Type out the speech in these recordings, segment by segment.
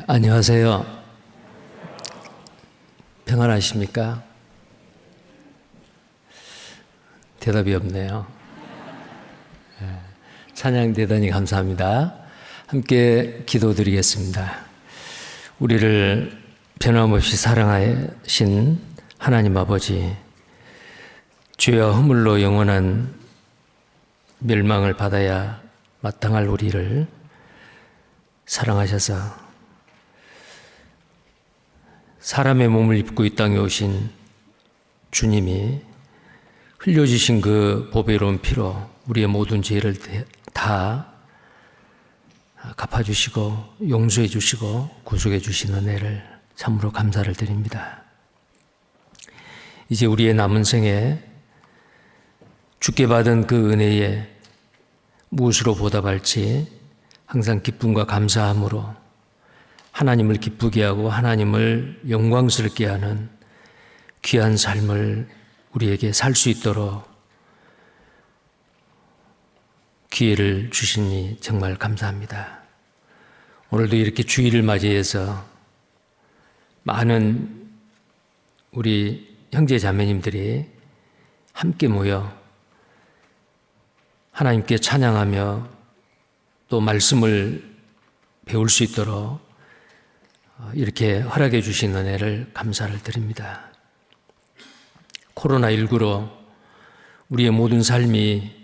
안녕하세요. 평안하십니까? 대답이 없네요. 찬양 대단히 감사합니다. 함께 기도드리겠습니다. 우리를 변함없이 사랑하신 하나님 아버지, 죄와 허물로 영원한 멸망을 받아야 마땅할 우리를 사랑하셔서 사람의 몸을 입고 이 땅에 오신 주님이 흘려주신 그 보배로운 피로 우리의 모든 죄를 다 갚아주시고 용서해 주시고 구속해 주신 은혜를 참으로 감사를 드립니다. 이제 우리의 남은 생에 주께 받은 그 은혜에 무엇으로 보답할지 항상 기쁨과 감사함으로 하나님을 기쁘게 하고 하나님을 영광스럽게 하는 귀한 삶을 우리에게 살 수 있도록 기회를 주시니 정말 감사합니다. 오늘도 이렇게 주일을 맞이해서 많은 우리 형제 자매님들이 함께 모여 하나님께 찬양하며 또 말씀을 배울 수 있도록 이렇게 허락해 주신 은혜를 감사를 드립니다. 코로나19로 우리의 모든 삶이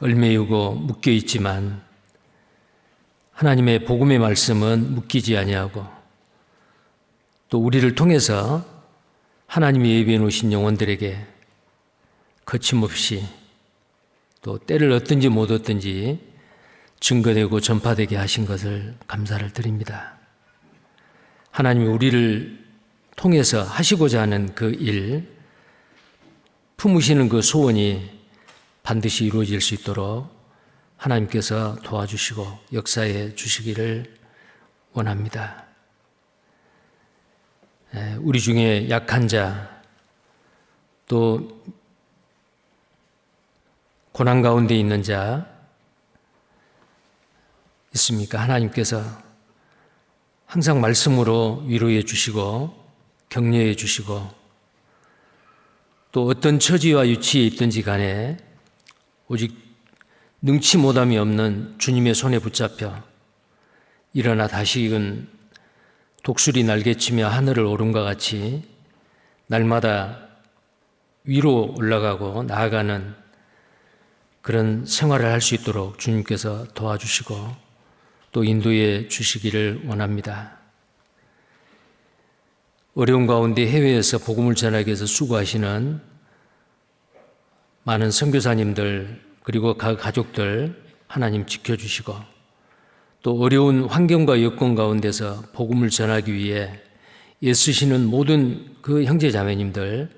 얽매이고 묶여 있지만 하나님의 복음의 말씀은 묶이지 아니하고 또 우리를 통해서 하나님이 예비해 놓으신 영혼들에게 거침없이 또 때를 얻든지 못 얻든지 증거되고 전파되게 하신 것을 감사를 드립니다. 하나님이 우리를 통해서 하시고자 하는 그 일, 품으시는 그 소원이 반드시 이루어질 수 있도록 하나님께서 도와주시고 역사해 주시기를 원합니다. 우리 중에 약한 자, 또 고난 가운데 있는 자 있습니까? 하나님께서 항상 말씀으로 위로해 주시고 격려해 주시고 또 어떤 처지와 위치에 있든지 간에 오직 능치 못함이 없는 주님의 손에 붙잡혀 일어나 다시금 독수리 날개치며 하늘을 오름과 같이 날마다 위로 올라가고 나아가는 그런 생활을 할 수 있도록 주님께서 도와주시고 또 인도해 주시기를 원합니다. 어려운 가운데 해외에서 복음을 전하기 위해서 수고하시는 많은 선교사님들 그리고 각 가족들 하나님 지켜주시고 또 어려운 환경과 여건 가운데서 복음을 전하기 위해 애쓰시는 모든 그 형제 자매님들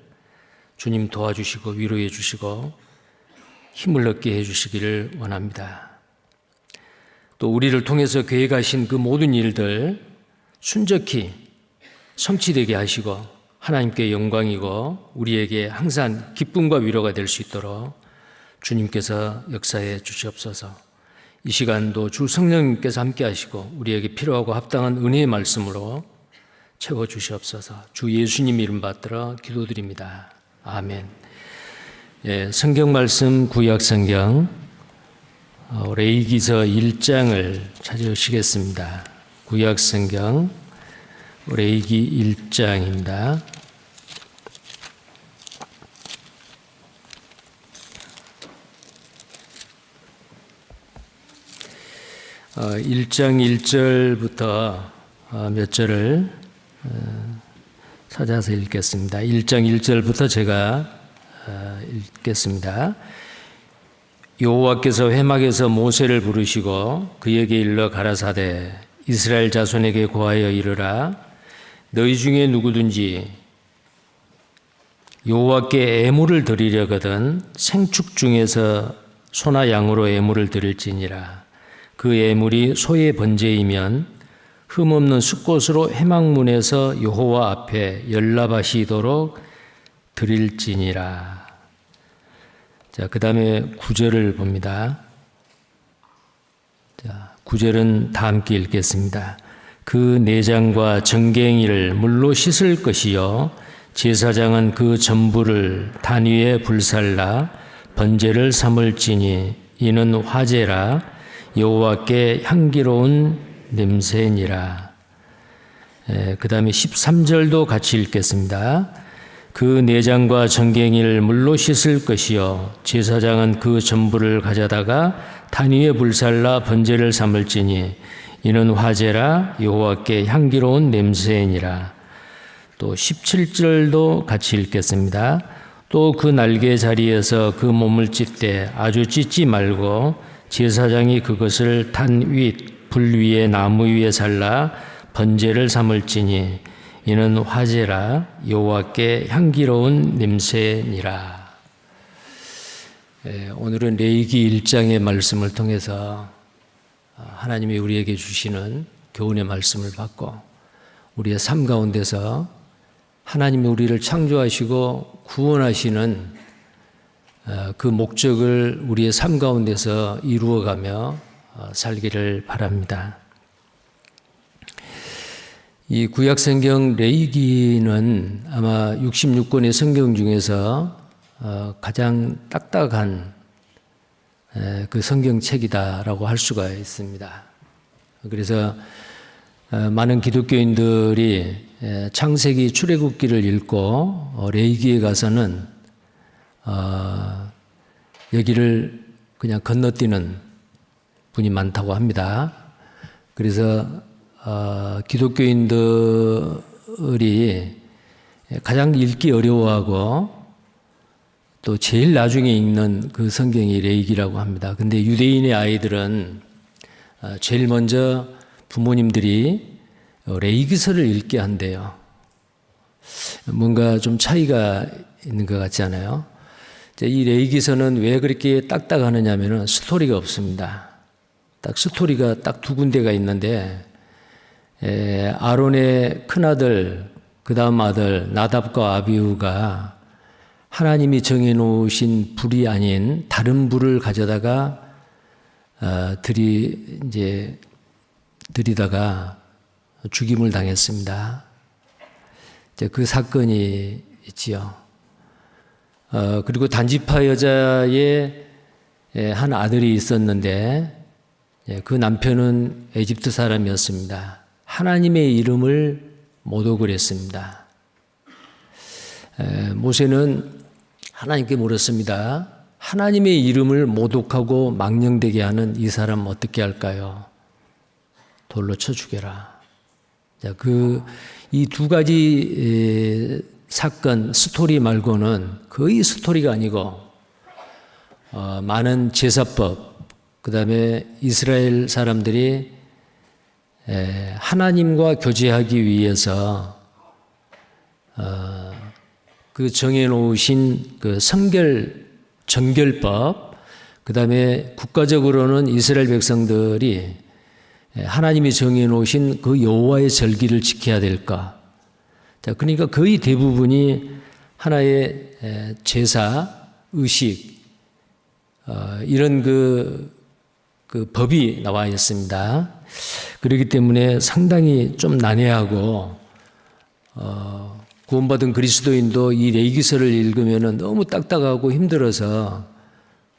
주님 도와주시고 위로해 주시고 힘을 얻게 해 주시기를 원합니다. 또 우리를 통해서 계획하신 그 모든 일들 순적히 성취되게 하시고 하나님께 영광이고 우리에게 항상 기쁨과 위로가 될 수 있도록 주님께서 역사해 주시옵소서. 이 시간도 주 성령님께서 함께 하시고 우리에게 필요하고 합당한 은혜의 말씀으로 채워 주시옵소서. 주 예수님 이름 받들어 기도드립니다. 아멘. 성경 말씀 구약 성경 레위기서 1장을 찾으시겠습니다. 구약 성경 레위기 1장입니다. 1장 1절부터 몇 절을 찾아서 읽겠습니다. 1장 1절부터 제가 읽겠습니다. 여호와께서 회막에서 모세를 부르시고 그에게 일러 가라사대 이스라엘 자손에게 고하여 이르라 너희 중에 누구든지 여호와께 애물을 드리려거든 생축 중에서 소나 양으로 애물을 드릴지니라 그 애물이 소의 번제이면 흠없는 숫꽃으로 회막문에서 여호와 앞에 열납하시도록 드릴지니라. 자, 그 다음에 9절을 봅니다. 자, 9절은 다 함께 읽겠습니다. 그 내장과 정갱이를 물로 씻을 것이요 제사장은 그 전부를 단 위에 불살라 번제를 삼을지니 이는 화제라 여호와께 향기로운 냄새니라. 그 다음에 13절도 같이 읽겠습니다. 그 내장과 정갱이를 물로 씻을 것이요 제사장은 그 전부를 가져다가 단 위에 불살라 번제를 삼을지니 이는 화제라 여호와께 향기로운 냄새니라. 또 17절도 같이 읽겠습니다. 또 그 날개 자리에서 그 몸을 찢되 아주 찢지 말고 제사장이 그것을 단 위 불 위에 나무 위에 살라 번제를 삼을지니 이는 화제라 여호와께 향기로운 냄새니라. 오늘은 레위기 1장의 말씀을 통해서 하나님이 우리에게 주시는 교훈의 말씀을 받고 우리의 삶 가운데서 하나님이 우리를 창조하시고 구원하시는 그 목적을 우리의 삶 가운데서 이루어가며 살기를 바랍니다. 이 구약성경 레위기는 아마 66권의 성경 중에서 가장 딱딱한 그 성경책이다라고 할 수가 있습니다. 그래서 많은 기독교인들이 창세기 출애굽기를 읽고 레위기에 가서는 여기를 그냥 건너뛰는 분이 많다고 합니다. 그래서 기독교인들이 가장 읽기 어려워하고 또 제일 나중에 읽는 그 성경이 레위기라고 합니다. 근데 유대인의 아이들은 제일 먼저 부모님들이 레위기서를 읽게 한대요. 뭔가 좀 차이가 있는 것 같지 않아요? 이 레위기서는 왜 그렇게 딱딱하느냐면은 스토리가 없습니다. 딱 스토리가 딱 두 군데가 있는데 아론의 큰아들 그 다음 아들 나답과 아비후가 하나님이 정해놓으신 불이 아닌 다른 불을 가져다가 들이다가 죽임을 당했습니다. 그 사건이 있지요. 그리고 단지파 여자의 한 아들이 있었는데 그 남편은 에집트 사람이었습니다. 하나님의 이름을 모독을 했습니다. 모세는 하나님께 물었습니다. 하나님의 이름을 모독하고 망령되게 하는 이 사람 어떻게 할까요? 돌로 쳐 죽여라. 이 두 가지 사건 스토리 말고는 거의 스토리가 아니고 많은 제사법 그 다음에 이스라엘 사람들이 하나님과 교제하기 위해서 그 정해놓으신 그 정결법 그 다음에 국가적으로는 이스라엘 백성들이 하나님이 정해놓으신 그 여호와의 절기를 지켜야 될까. 그러니까 거의 대부분이 하나의 제사, 의식 이런 그 법이 나와 있습니다. 그렇기 때문에 상당히 좀 난해하고 구원받은 그리스도인도 이 레위기서를 읽으면 너무 딱딱하고 힘들어서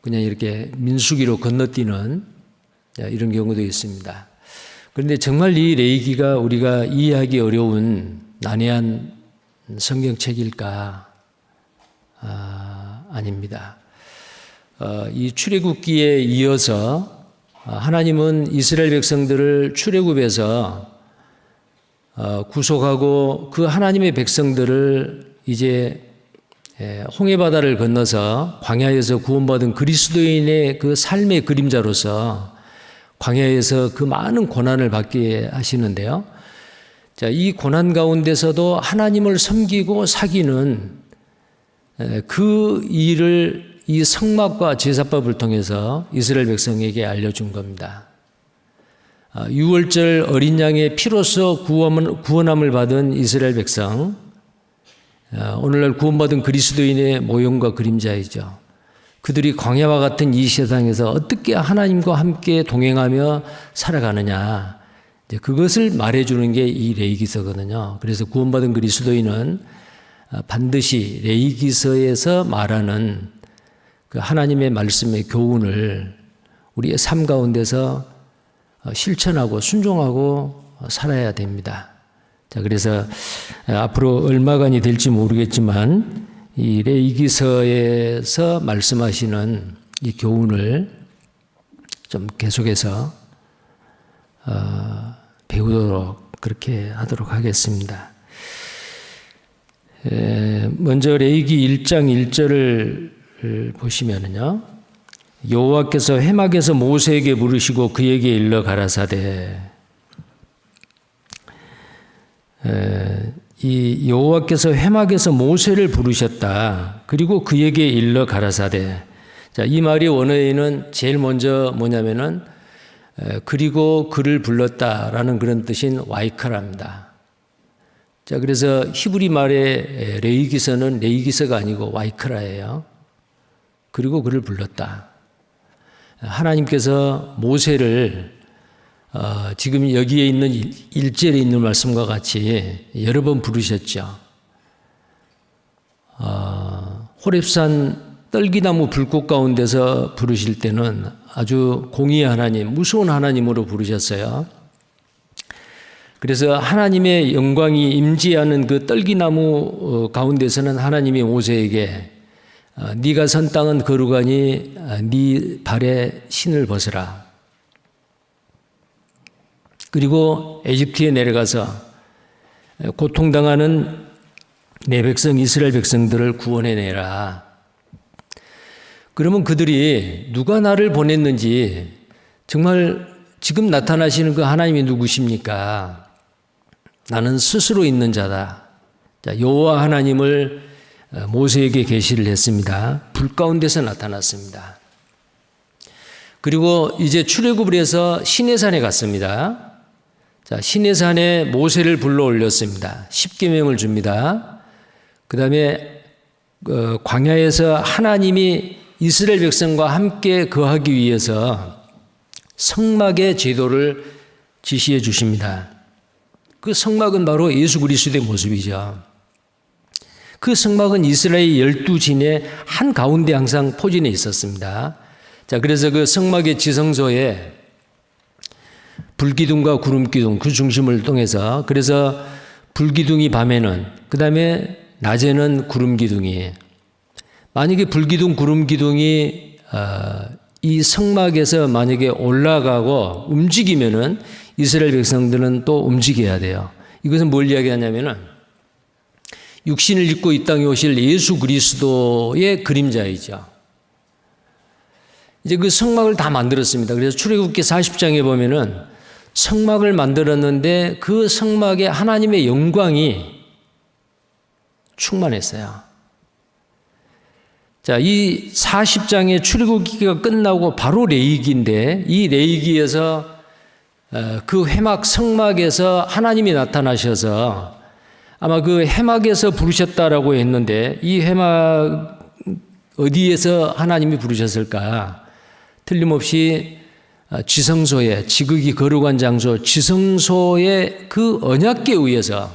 그냥 이렇게 민수기로 건너뛰는 이런 경우도 있습니다. 그런데 정말 이 레위기가 우리가 이해하기 어려운 난해한 성경책일까? 아닙니다. 이 출애굽기에 이어서 하나님은 이스라엘 백성들을 출애굽에서 구속하고 그 하나님의 백성들을 이제 홍해바다를 건너서 광야에서 구원받은 그리스도인의 그 삶의 그림자로서 광야에서 그 많은 고난을 받게 하시는데요. 자, 이 고난 가운데서도 하나님을 섬기고 사귀는 그 일을 이 성막과 제사법을 통해서 이스라엘 백성에게 알려준 겁니다. 6월절 어린 양의 피로써 구원함을 받은 이스라엘 백성, 오늘날 구원받은 그리스도인의 모형과 그림자이죠. 그들이 광야와 같은 이 세상에서 어떻게 하나님과 함께 동행하며 살아가느냐, 이제 그것을 말해주는 게 이 레위기서거든요. 그래서 구원받은 그리스도인은 반드시 레위기서에서 말하는 그 하나님의 말씀의 교훈을 우리의 삶 가운데서 실천하고 순종하고 살아야 됩니다. 자, 그래서 앞으로 얼마간이 될지 모르겠지만 이 레위기서에서 말씀하시는 이 교훈을 좀 계속해서 배우도록 그렇게 하도록 하겠습니다. 먼저 레위기 1장 1절을 보시면은요, 여호와께서 회막에서 모세에게 부르시고 그에게 일러 가라사대. 이 여호와께서 회막에서 모세를 부르셨다. 그리고 그에게 일러 가라사대. 자, 이 말이 원어에는 제일 먼저 뭐냐면은 그리고 그를 불렀다라는 그런 뜻인 와이카라입니다. 자, 그래서 히브리 말의 레위기서는 레위기서가 아니고 와이카라예요. 그리고 그를 불렀다. 하나님께서 모세를 지금 여기에 있는 1절에 있는 말씀과 같이 여러 번 부르셨죠. 호렙산 떨기나무 불꽃 가운데서 부르실 때는 아주 공의의 하나님, 무서운 하나님으로 부르셨어요. 그래서 하나님의 영광이 임재하는 그 떨기나무 가운데서는 하나님이 모세에게 네가 선 땅은 거룩하니 네 발에 신을 벗으라. 그리고 에집트에 내려가서 고통당하는 내 백성 이스라엘 백성들을 구원해내라. 그러면 그들이 누가 나를 보냈는지, 정말 지금 나타나시는 그 하나님이 누구십니까? 나는 스스로 있는 자다. 자, 여호와 하나님을 모세에게 계시를 했습니다. 불 가운데서 나타났습니다. 그리고 이제 출애굽을 해서 시내산에 갔습니다. 자, 시내산에 모세를 불러 올렸습니다. 십계명을 줍니다. 그 다음에 광야에서 하나님이 이스라엘 백성과 함께 거하기 위해서 성막의 제도를 지시해 주십니다. 그 성막은 바로 예수 그리스도의 모습이죠. 그 성막은 이스라엘 12진의 한 가운데 항상 포진해 있었습니다. 자, 그래서 그 성막의 지성소에 불기둥과 구름기둥 그 중심을 통해서, 그래서 불기둥이 밤에는, 그 다음에 낮에는 구름기둥이, 만약에 불기둥 구름기둥이 이 성막에서 만약에 올라가고 움직이면은 이스라엘 백성들은 또 움직여야 돼요. 이것은 뭘 이야기하냐면은 육신을 입고 이 땅에 오실 예수 그리스도의 그림자이죠. 이제 그 성막을 다 만들었습니다. 그래서 출애굽기 40장에 보면은 성막을 만들었는데 그 성막에 하나님의 영광이 충만했어요. 자, 이 40장의 출애굽기가 끝나고 바로 레위기인데, 이 레위기에서 그 회막 성막에서 하나님이 나타나셔서 아마 그 회막에서 부르셨다라고 했는데, 이 회막 어디에서 하나님이 부르셨을까? 틀림없이 지성소에, 지극히 거룩한 장소 지성소의 그 언약궤 위에서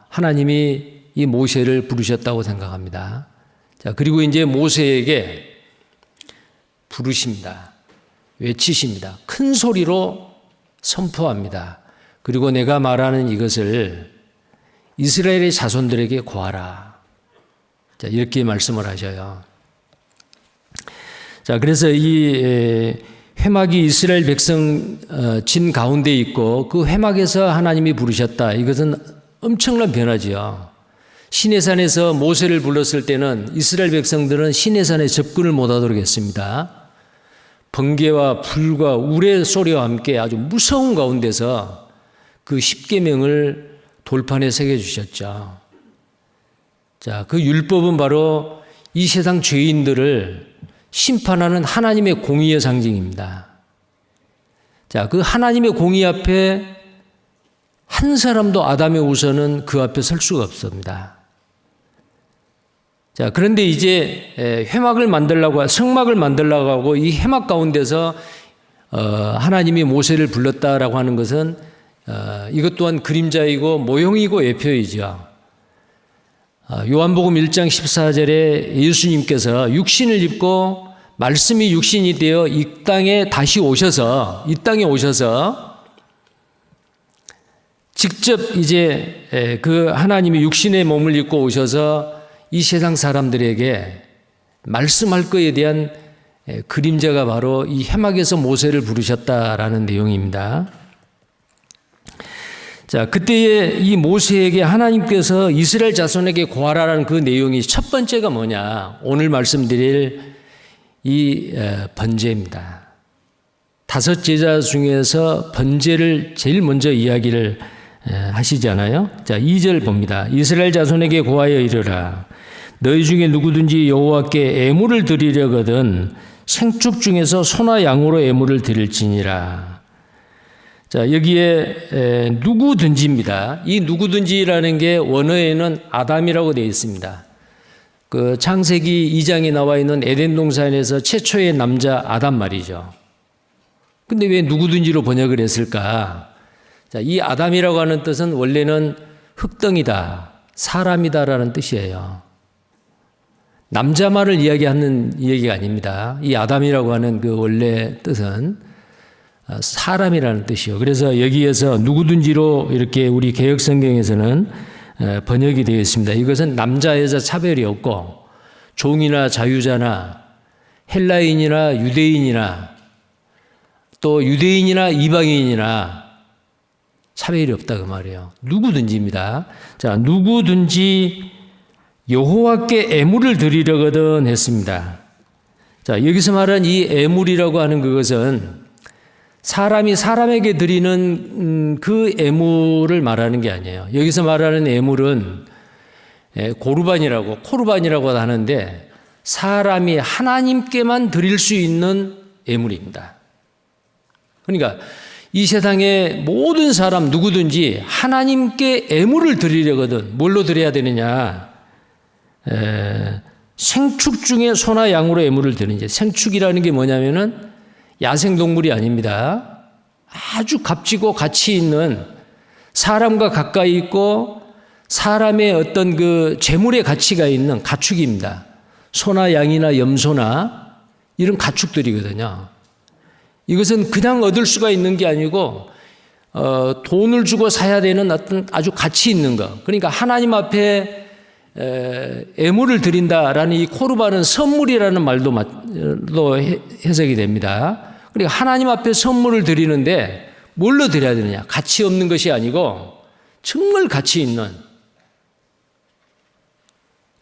하나님이 이 모세를 부르셨다고 생각합니다. 자, 그리고 이제 모세에게 부르십니다. 외치십니다. 큰 소리로 선포합니다. 그리고 내가 말하는 이것을 이스라엘의 자손들에게 고하라. 자, 이렇게 말씀을 하셔요. 자, 그래서 이 회막이 이스라엘 백성 진 가운데 있고 그 회막에서 하나님이 부르셨다. 이것은 엄청난 변화지요. 시내산에서 모세를 불렀을 때는 이스라엘 백성들은 시내산에 접근을 못하도록 했습니다. 번개와 불과 우레 소리와 함께 아주 무서운 가운데서 그 십계명을 돌판에 새겨주셨죠. 자, 그 율법은 바로 이 세상 죄인들을 심판하는 하나님의 공의의 상징입니다. 자, 그 하나님의 공의 앞에 한 사람도 아담의 후손은 그 앞에 설 수가 없습니다. 자, 그런데 이제 회막을 만들려고, 성막을 만들려고 하고 이 회막 가운데서 하나님이 모세를 불렀다라고 하는 것은 이것 또한 그림자이고 모형이고 예표이죠. 요한복음 1장 14절에 예수님께서 육신을 입고 말씀이 육신이 되어 이 땅에 오셔서 직접 이제 그 하나님이 육신의 몸을 입고 오셔서 이 세상 사람들에게 말씀할 것에 대한 그림자가 바로 이 회막에서 모세를 부르셨다라는 내용입니다. 자, 그때에 이 모세에게 하나님께서 이스라엘 자손에게 고하라는 그 내용이 첫 번째가 뭐냐? 오늘 말씀드릴 이 번제입니다. 5 제자 중에서 번제를 제일 먼저 이야기를 하시잖아요. 자, 2절 봅니다. 이스라엘 자손에게 고하여 이르라. 너희 중에 누구든지 여호와께 애물을 드리려거든 생축 중에서 소나 양으로 애물을 드릴지니라. 자, 여기에 누구든지입니다. 이 누구든지라는 게 원어에는 아담이라고 되어 있습니다. 그 창세기 2장에 나와 있는 에덴 동산에서 최초의 남자 아담 말이죠. 근데 왜 누구든지로 번역을 했을까? 자, 이 아담이라고 하는 뜻은 원래는 흙덩이다, 사람이다라는 뜻이에요. 남자 말을 이야기하는 얘기가 아닙니다. 이 아담이라고 하는 그 원래 뜻은 사람이라는 뜻이요. 그래서 여기에서 누구든지로 이렇게 우리 개역 성경에서는 번역이 되어 있습니다. 이것은 남자 여자 차별이 없고 종이나 자유자나 헬라인이나 유대인이나 또 유대인이나 이방인이나 차별이 없다 그 말이에요. 누구든지입니다. 자, 누구든지 여호와께 애물을 드리려거든 했습니다. 자, 여기서 말한 이 애물이라고 하는 그것은 사람이 사람에게 드리는 그 애물을 말하는 게 아니에요. 여기서 말하는 애물은 코르반이라고 하는데 사람이 하나님께만 드릴 수 있는 애물입니다. 그러니까 이 세상의 모든 사람 누구든지 하나님께 애물을 드리려거든 뭘로 드려야 되느냐? 생축 중에 소나 양으로 애물을 드리는지. 생축이라는 게 뭐냐면은 야생동물이 아닙니다. 아주 값지고 가치 있는 사람과 가까이 있고 사람의 어떤 그 재물의 가치가 있는 가축입니다. 소나 양이나 염소나 이런 가축들이거든요. 이것은 그냥 얻을 수가 있는 게 아니고 돈을 주고 사야 되는 어떤 아주 가치 있는 것. 그러니까 하나님 앞에 애물을 드린다라는 이 코르반은 선물이라는 말도 해석이 됩니다. 그러니까 하나님 앞에 선물을 드리는데 뭘로 드려야 되느냐? 가치 없는 것이 아니고 정말 가치 있는.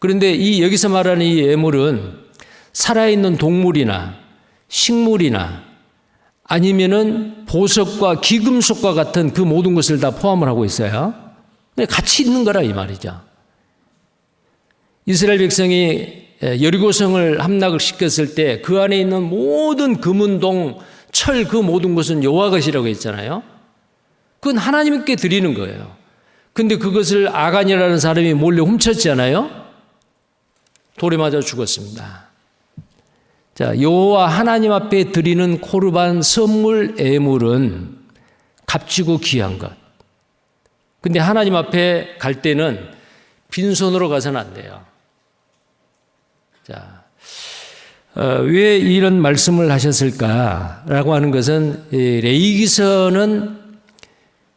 그런데 여기서 말하는 이 애물은 살아있는 동물이나 식물이나 아니면은 보석과 귀금속과 같은 그 모든 것을 다 포함을 하고 있어요. 가치 있는 거라 이 말이죠. 이스라엘 백성이 여리고성을 함락을 시켰을 때 그 안에 있는 모든 금은동, 철 그 모든 것은 여호와 것이라고 했잖아요. 그건 하나님께 드리는 거예요. 근데 그것을 아간이라는 사람이 몰래 훔쳤잖아요. 돌에 맞아 죽었습니다. 자, 여호와 하나님 앞에 드리는 코르반 선물 애물은 값지고 귀한 것. 근데 하나님 앞에 갈 때는 빈손으로 가서는 안 돼요. 자, 왜 이런 말씀을 하셨을까라고 하는 것은 레위기서는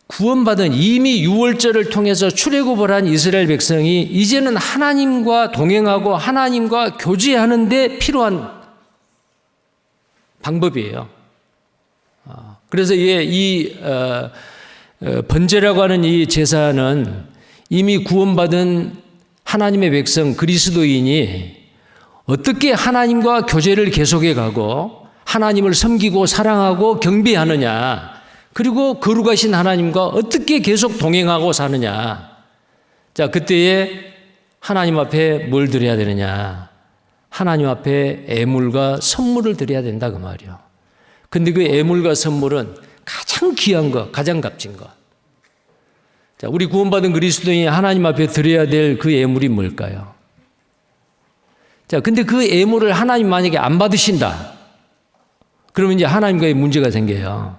구원받은 이미 유월절을 통해서 출애굽을 한 이스라엘 백성이 이제는 하나님과 동행하고 하나님과 교제하는 데 필요한 방법이에요. 그래서 이 번제라고 하는 이 제사는 이미 구원받은 하나님의 백성 그리스도인이 어떻게 하나님과 교제를 계속해 가고 하나님을 섬기고 사랑하고 경배하느냐, 그리고 거룩하신 하나님과 어떻게 계속 동행하고 사느냐. 자, 그때에 하나님 앞에 뭘 드려야 되느냐? 하나님 앞에 애물과 선물을 드려야 된다 그 말이요. 근데 그 애물과 선물은 가장 귀한 것, 가장 값진 것. 자, 우리 구원받은 그리스도인이 하나님 앞에 드려야 될 그 애물이 뭘까요? 자, 근데 그 예물을 하나님 만약에 안 받으신다. 그러면 이제 하나님과의 문제가 생겨요.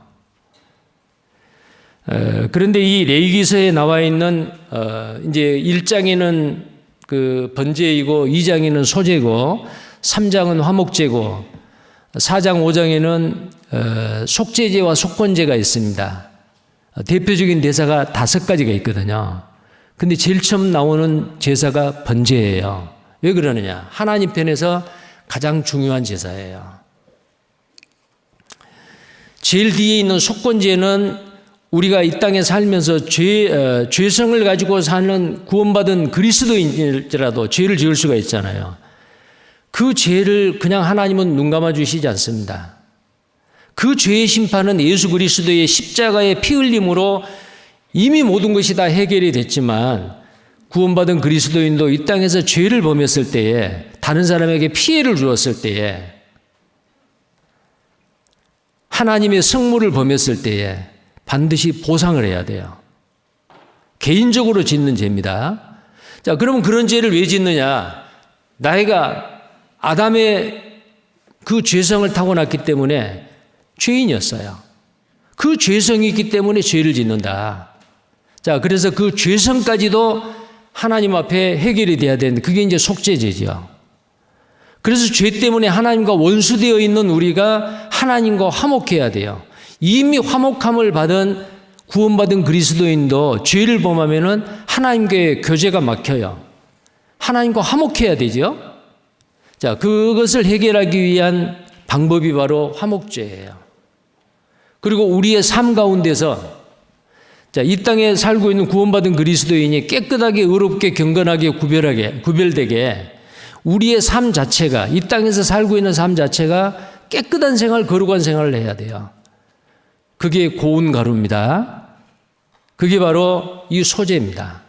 그런데 이 레위기서에 나와 있는 이제 1장에는 그 번제이고 2장에는 소제고 3장은 화목제고 4장 5장에는 속죄제와 속건제가 있습니다. 대표적인 대사가 5가지가 있거든요. 근데 제일 처음 나오는 제사가 번제예요. 왜 그러느냐? 하나님 편에서 가장 중요한 제사예요. 제일 뒤에 있는 속건제는 우리가 이 땅에 살면서 죄성을 가지고 사는 구원받은 그리스도인일지라도 죄를 지을 수가 있잖아요. 그 죄를 그냥 하나님은 눈 감아 주시지 않습니다. 그 죄의 심판은 예수 그리스도의 십자가의 피 흘림으로 이미 모든 것이 다 해결이 됐지만 구원받은 그리스도인도 이 땅에서 죄를 범했을 때에 다른 사람에게 피해를 주었을 때에 하나님의 성물을 범했을 때에 반드시 보상을 해야 돼요. 개인적으로 짓는 죄입니다. 자, 그러면 그런 죄를 왜 짓느냐? 나이가 아담의 그 죄성을 타고났기 때문에 죄인이었어요. 그 죄성이 있기 때문에 죄를 짓는다. 자, 그래서 그 죄성까지도 하나님 앞에 해결이 돼야 되는데 그게 이제 속죄죄죠. 그래서 죄 때문에 하나님과 원수되어 있는 우리가 하나님과 화목해야 돼요. 이미 화목함을 받은 구원받은 그리스도인도 죄를 범하면은 하나님과의 교제가 막혀요. 하나님과 화목해야 되죠. 자, 그것을 해결하기 위한 방법이 바로 화목죄예요. 그리고 우리의 삶 가운데서 자, 이 땅에 살고 있는 구원받은 그리스도인이 깨끗하게 의롭게 경건하게 구별되게 우리의 삶 자체가 이 땅에서 살고 있는 삶 자체가 깨끗한 생활, 거룩한 생활을 해야 돼요. 그게 고운 가루입니다. 그게 바로 이 소제입니다.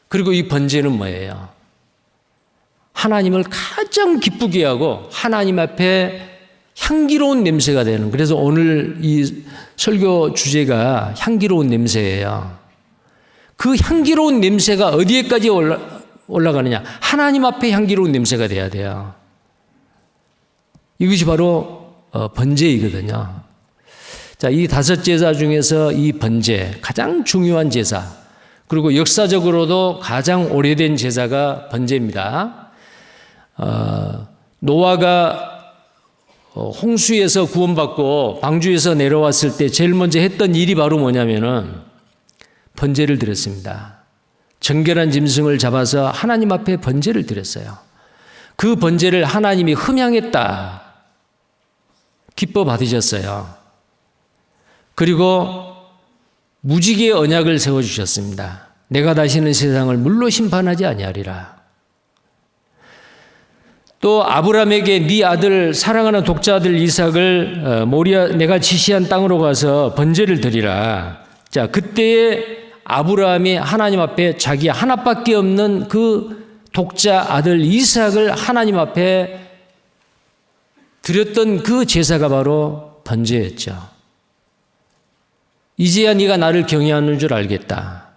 그리고 이 번제는 뭐예요? 하나님을 가장 기쁘게 하고 하나님 앞에 향기로운 냄새가 되는, 그래서 오늘 이 설교 주제가 향기로운 냄새예요. 그 향기로운 냄새가 어디에까지 올라가느냐? 하나님 앞에 향기로운 냄새가 돼야 돼요. 이것이 바로 번제이거든요. 자, 이 5제사 중에서 이 번제, 가장 중요한 제사, 그리고 역사적으로도 가장 오래된 제사가 번제입니다. 노아가 홍수에서 구원받고 방주에서 내려왔을 때 제일 먼저 했던 일이 바로 뭐냐면은 번제를 드렸습니다. 정결한 짐승을 잡아서 하나님 앞에 번제를 드렸어요. 그 번제를 하나님이 흠향했다, 기뻐 받으셨어요. 그리고 무지개의 언약을 세워주셨습니다. 내가 다시는 세상을 물로 심판하지 아니하리라. 또 아브라함에게 네 아들 사랑하는 독자 아들 이삭을 모리아 내가 지시한 땅으로 가서 번제를 드리라. 자, 그때에 아브라함이 하나님 앞에 자기 하나밖에 없는 그 독자 아들 이삭을 하나님 앞에 드렸던 그 제사가 바로 번제였죠. 이제야 네가 나를 경외하는 줄 알겠다.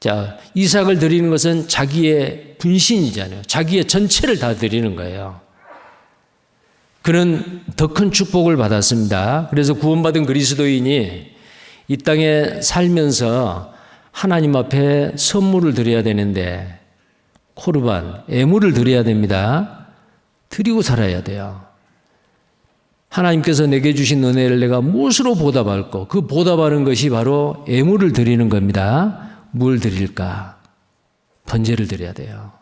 자, 이삭을 드리는 것은 자기의 분신이잖아요. 자기의 전체를 다 드리는 거예요. 그는 더 큰 축복을 받았습니다. 그래서 구원받은 그리스도인이 이 땅에 살면서 하나님 앞에 선물을 드려야 되는데 코르반, 애물을 드려야 됩니다. 드리고 살아야 돼요. 하나님께서 내게 주신 은혜를 내가 무엇으로 보답할까? 그 보답하는 것이 바로 애물을 드리는 겁니다. 뭘 드릴까? 번제를 드려야 돼요.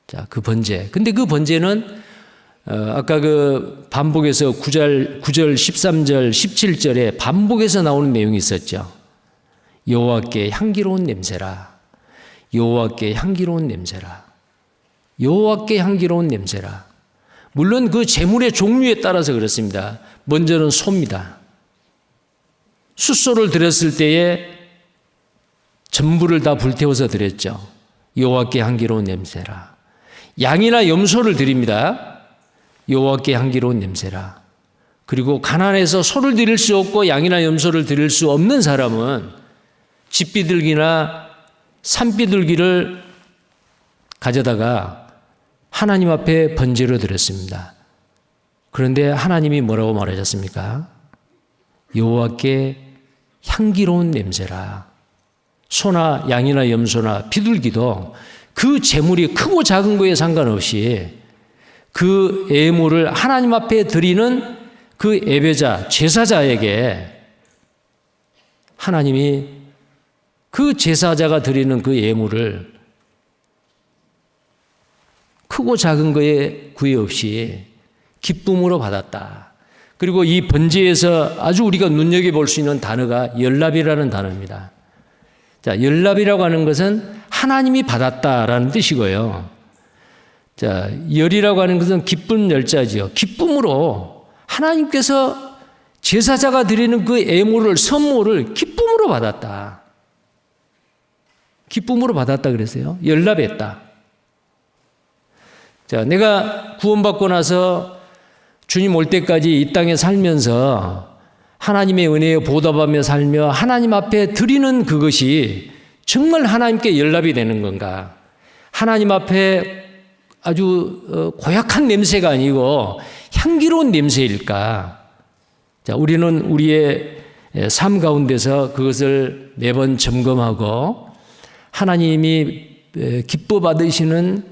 자, 그 번제. 근데 그 번제는 아까 그 반복해서 9절, 13절, 17절에 반복해서 나오는 내용이 있었죠. 여호와께 향기로운 냄새라. 여호와께 향기로운 냄새라. 여호와께 향기로운 냄새라. 물론 그 제물의 종류에 따라서 그렇습니다. 먼저는 소입니다. 숫소를 드렸을 때에 전부를 다 불태워서 드렸죠. 여호와께 향기로운 냄새라. 양이나 염소를 드립니다. 여호와께 향기로운 냄새라. 그리고 가난해서 소를 드릴 수 없고 양이나 염소를 드릴 수 없는 사람은 집비둘기나 산비둘기를 가져다가 하나님 앞에 번제로 드렸습니다. 그런데 하나님이 뭐라고 말하셨습니까? 여호와께 향기로운 냄새라. 소나 양이나 염소나 비둘기도 그 제물이 크고 작은 거에 상관없이 그 예물을 하나님 앞에 드리는 그 예배자, 제사자에게 하나님이 그 제사자가 드리는 그 예물을 크고 작은 거에 구애 없이 기쁨으로 받았다. 그리고 이 번제에서 아주 우리가 눈여겨볼 수 있는 단어가 열납이라는 단어입니다. 자, 열납이라고 하는 것은 하나님이 받았다라는 뜻이고요. 자, 열이라고 하는 것은 기쁜 열자지요. 기쁨으로 하나님께서 제사자가 드리는 그 예물을, 선물을 기쁨으로 받았다. 기쁨으로 받았다 그랬어요. 열납했다. 자, 내가 구원받고 나서 주님 올 때까지 이 땅에 살면서 하나님의 은혜에 보답하며 살며 하나님 앞에 드리는 그것이 정말 하나님께 열납이 되는 건가? 하나님 앞에 아주 고약한 냄새가 아니고 향기로운 냄새일까? 자, 우리는 우리의 삶 가운데서 그것을 매번 점검하고 하나님이 기뻐 받으시는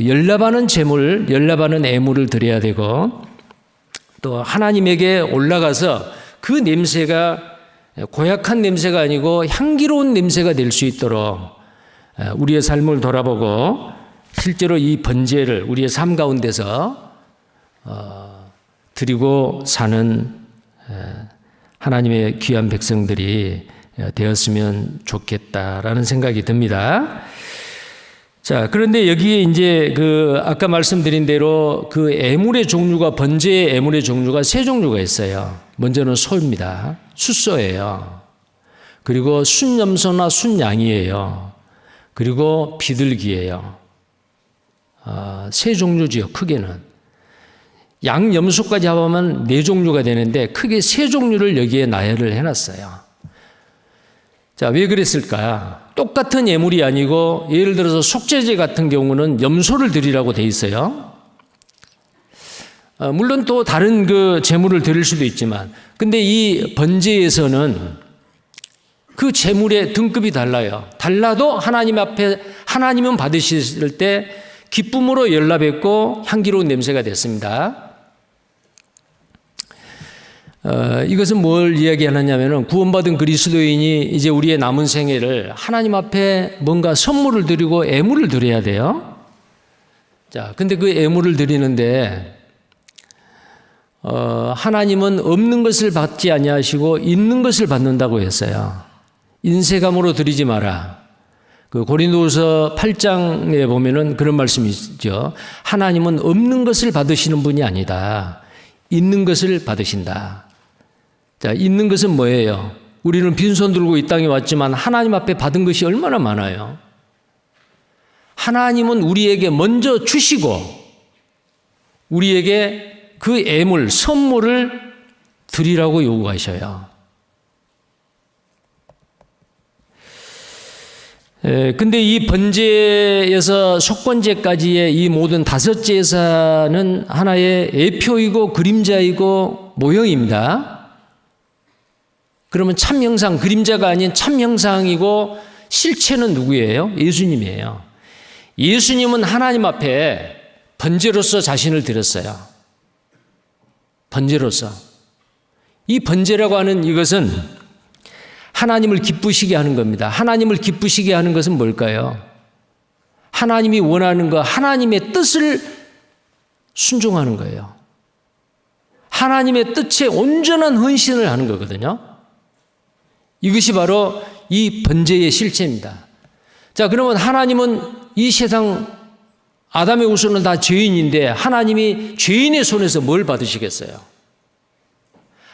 열납하는 제물, 열납하는 애물을 드려야 되고 또 하나님에게 올라가서 그 냄새가 고약한 냄새가 아니고 향기로운 냄새가 될 수 있도록 우리의 삶을 돌아보고 실제로 이 번제를 우리의 삶 가운데서 드리고 사는 하나님의 귀한 백성들이 되었으면 좋겠다라는 생각이 듭니다. 자, 그런데 여기에 이제 아까 말씀드린 대로 그 애물의 종류가, 번제의 애물의 종류가 세 종류가 있어요. 먼저는 소입니다. 숫소예요. 그리고 순염소나 순양이에요. 그리고 비둘기예요. 세 종류지요, 크게는. 양, 염소까지 합하면 네 종류가 되는데 크게 세 종류를 여기에 나열을 해놨어요. 자, 왜 그랬을까? 똑같은 예물이 아니고 예를 들어서 속죄제 같은 경우는 염소를 드리라고 돼 있어요. 물론 또 다른 그 제물을 드릴 수도 있지만, 근데 이 번제에서는 그 제물의 등급이 달라요. 달라도 하나님 앞에 하나님은 받으실 때 기쁨으로 열납했고 향기로운 냄새가 됐습니다. 이것은 뭘 이야기하느냐면은 구원받은 그리스도인이 이제 우리의 남은 생애를 하나님 앞에 뭔가 선물을 드리고 애물을 드려야 돼요. 자, 근데 그 애물을 드리는데 하나님은 없는 것을 받지 아니하시고 있는 것을 받는다고 했어요. 인세감으로 드리지 마라. 그 고린도후서 8장에 보면은 그런 말씀이 있죠. 하나님은 없는 것을 받으시는 분이 아니다. 있는 것을 받으신다. 자, 있는 것은 뭐예요? 우리는 빈손 들고 이 땅에 왔지만 하나님 앞에 받은 것이 얼마나 많아요. 하나님은 우리에게 먼저 주시고 우리에게 그 애물, 선물을 드리라고 요구하셔요. 근데 이 번제에서 속번제까지의 이 모든 다섯 제사는 하나의 예표이고 그림자이고 모형입니다. 그러면 참 형상, 그림자가 아닌 참 형상이고 실체는 누구예요? 예수님이에요. 예수님은 하나님 앞에 번제로서 자신을 드렸어요. 번제로서. 이 번제라고 하는 이것은 하나님을 기쁘시게 하는 겁니다. 하나님을 기쁘시게 하는 것은 뭘까요? 하나님이 원하는 것, 하나님의 뜻을 순종하는 거예요. 하나님의 뜻에 온전한 헌신을 하는 거거든요. 이것이 바로 이 번제의 실체입니다. 자, 그러면 하나님은 이 세상 아담의 후손은 다 죄인인데 하나님이 죄인의 손에서 뭘 받으시겠어요?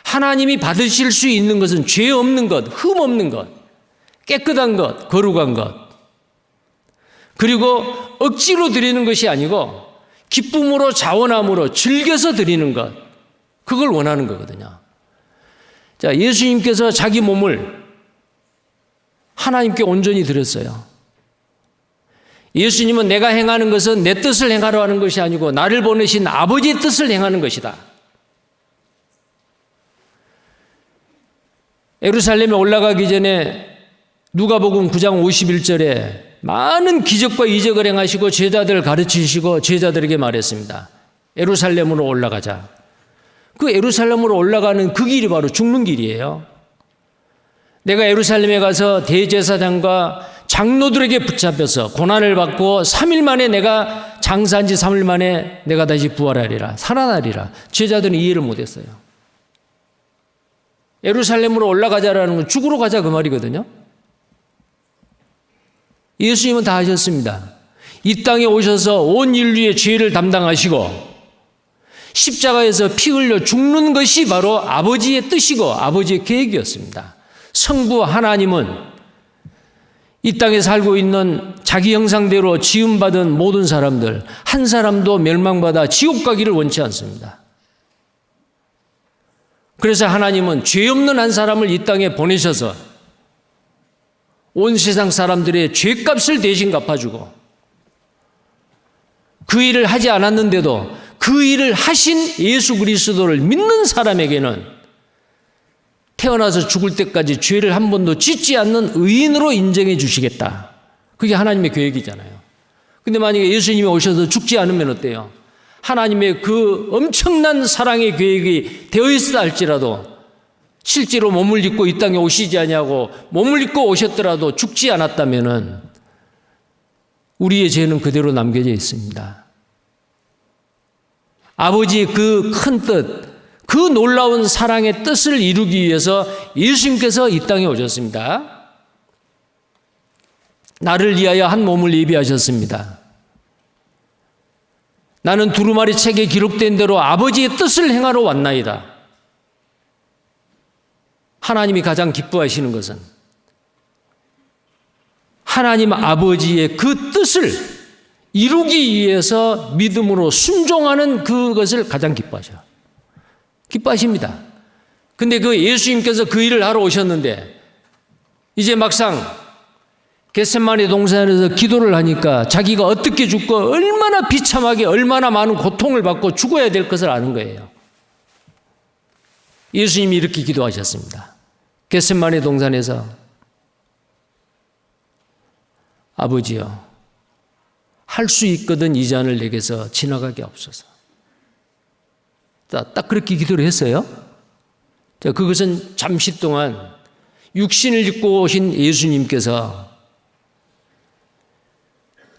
하나님이 받으실 수 있는 것은 죄 없는 것, 흠 없는 것, 깨끗한 것, 거룩한 것. 그리고 억지로 드리는 것이 아니고 기쁨으로 자원함으로 즐겨서 드리는 것. 그걸 원하는 거거든요. 자, 예수님께서 자기 몸을 하나님께 온전히 드렸어요. 예수님은 내가 행하는 것은 내 뜻을 행하려 하는 것이 아니고 나를 보내신 아버지의 뜻을 행하는 것이다. 예루살렘에 올라가기 전에 누가복음 9장 51절에 많은 기적과 이적을 행하시고 제자들을 가르치시고 제자들에게 말했습니다. 예루살렘으로 올라가자. 그 예루살렘으로 올라가는 그 길이 바로 죽는 길이에요. 내가 예루살렘에 가서 대제사장과 장로들에게 붙잡혀서 고난을 받고 3일 만에 내가 장사한 지 3일 만에 내가 다시 부활하리라, 살아나리라. 제자들은 이해를 못했어요. 예루살렘으로 올라가자라는 건 죽으러 가자 그 말이거든요. 예수님은 다 하셨습니다. 이 땅에 오셔서 온 인류의 죄를 담당하시고 십자가에서 피 흘려 죽는 것이 바로 아버지의 뜻이고 아버지의 계획이었습니다. 성부 하나님은 이 땅에 살고 있는 자기 형상대로 지음받은 모든 사람들 한 사람도 멸망받아 지옥 가기를 원치 않습니다. 그래서 하나님은 죄 없는 한 사람을 이 땅에 보내셔서 온 세상 사람들의 죄값을 대신 갚아주고 그 일을 하지 않았는데도 그 일을 하신 예수 그리스도를 믿는 사람에게는 태어나서 죽을 때까지 죄를 한 번도 짓지 않는 의인으로 인정해 주시겠다. 그게 하나님의 계획이잖아요. 근데 만약에 예수님이 오셔서 죽지 않으면 어때요? 하나님의 그 엄청난 사랑의 계획이 되어 있다 할지라도 실제로 몸을 입고 이 땅에 오시지 아니하고 몸을 입고 오셨더라도 죽지 않았다면은 우리의 죄는 그대로 남겨져 있습니다. 아버지의 그 큰 뜻, 그 놀라운 사랑의 뜻을 이루기 위해서 예수님께서 이 땅에 오셨습니다. 나를 위하여 한 몸을 예비하셨습니다. 나는 두루마리 책에 기록된 대로 아버지의 뜻을 행하러 왔나이다. 하나님이 가장 기뻐하시는 것은 하나님 아버지의 그 뜻을 이루기 위해서 믿음으로 순종하는 그것을 가장 기뻐하십니다. 근데 그 예수님께서 그 일을 하러 오셨는데 이제 막상 겟세마네 동산에서 기도를 하니까 자기가 어떻게 죽고 얼마나 비참하게 얼마나 많은 고통을 받고 죽어야 될 것을 아는 거예요. 예수님이 이렇게 기도하셨습니다. 겟세마네 동산에서 아버지여 할 수 있거든 이 잔을 내게서 지나가게 없소서. 딱 그렇게 기도를 했어요. 자, 그것은 잠시 동안 육신을 입고 오신 예수님께서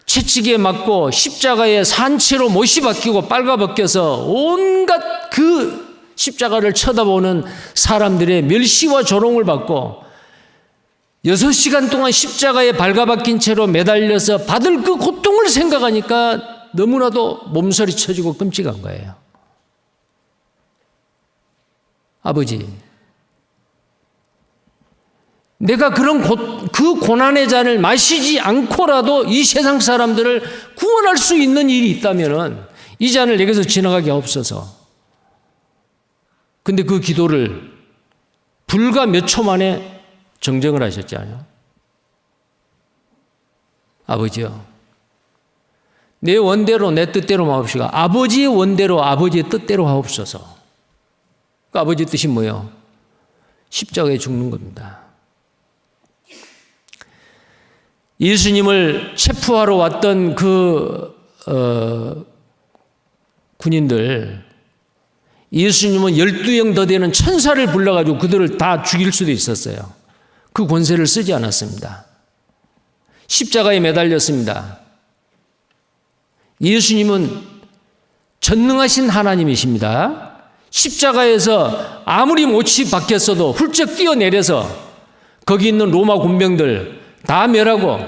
채찍에 맞고 십자가에 산채로 못이 박히고 빨가벗겨서 온갖 그 십자가를 쳐다보는 사람들의 멸시와 조롱을 받고 6시간 동안 십자가에 발가벗긴 채로 매달려서 받을 그 고통을 생각하니까 너무나도 몸서리 쳐지고 끔찍한 거예요. 아버지, 내가 그 고난의 잔을 마시지 않고라도 이 세상 사람들을 구원할 수 있는 일이 있다면 이 잔을 내게서 지나가게 하옵소서. 근데 그 기도를 불과 몇 초 만에 정정을 하셨잖아요. 아버지요, 내 원대로 내 뜻대로 마옵시고 아버지의 원대로 아버지의 뜻대로 하옵소서. 그 아버지의 뜻이 뭐예요? 십자가에 죽는 겁니다. 예수님을 체포하러 왔던 군인들, 예수님은 12형 더 되는 천사를 불러가지고 그들을 다 죽일 수도 있었어요. 그 권세를 쓰지 않았습니다. 십자가에 매달렸습니다. 예수님은 전능하신 하나님이십니다. 십자가에서 아무리 못이 박혔어도 훌쩍 뛰어내려서 거기 있는 로마 군병들 다 멸하고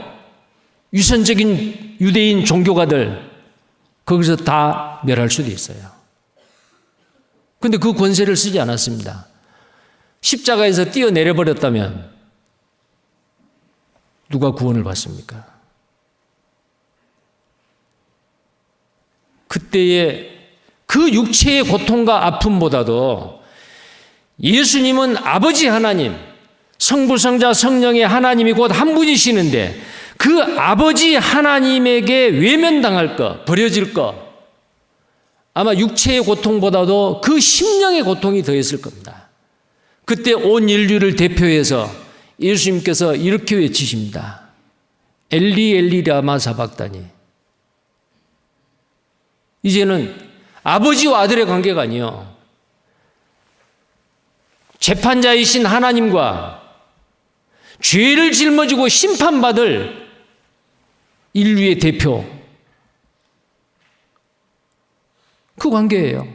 유선적인 유대인 종교가들 거기서 다 멸할 수도 있어요. 그런데 그 권세를 쓰지 않았습니다. 십자가에서 뛰어내려 버렸다면 누가 구원을 받습니까? 그때의 그 육체의 고통과 아픔보다도 예수님은 아버지 하나님, 성부, 성자, 성령의 하나님이 곧 한 분이시는데 그 아버지 하나님에게 외면당할 것, 버려질 것, 아마 육체의 고통보다도 그 심령의 고통이 더했을 겁니다. 그때 온 인류를 대표해서 예수님께서 이렇게 외치십니다. 엘리 엘리 라마 사박다니. 이제는 아버지와 아들의 관계가 아니요, 재판자이신 하나님과 죄를 짊어지고 심판받을 인류의 대표, 그 관계예요.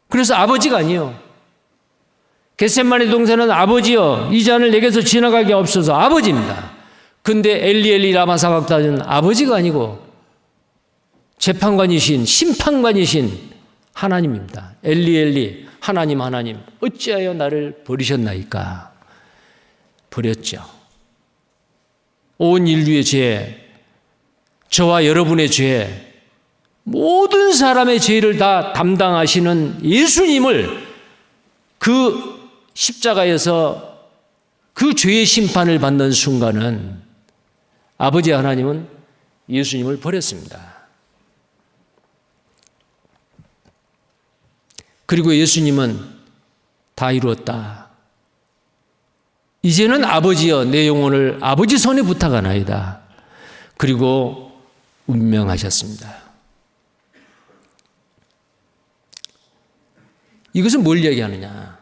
그래서 아버지가 아니요, 겟세마네 동산은 아버지여 이 잔을 내게서 지나가게 없어서 아버지입니다. 근데 엘리 엘리 라마 사박다니는 아버지가 아니고 재판관이신 심판관이신 하나님입니다. 엘리 엘리 하나님 하나님 어찌하여 나를 버리셨나이까. 버렸죠. 온 인류의 죄, 저와 여러분의 죄, 모든 사람의 죄를 다 담당하시는 예수님을 그 십자가에서 그 죄의 심판을 받는 순간은 아버지 하나님은 예수님을 버렸습니다. 그리고 예수님은 다 이루었다. 이제는 아버지여 내 영혼을 아버지 손에 부탁하나이다. 그리고 운명하셨습니다. 이것은 뭘 얘기하느냐?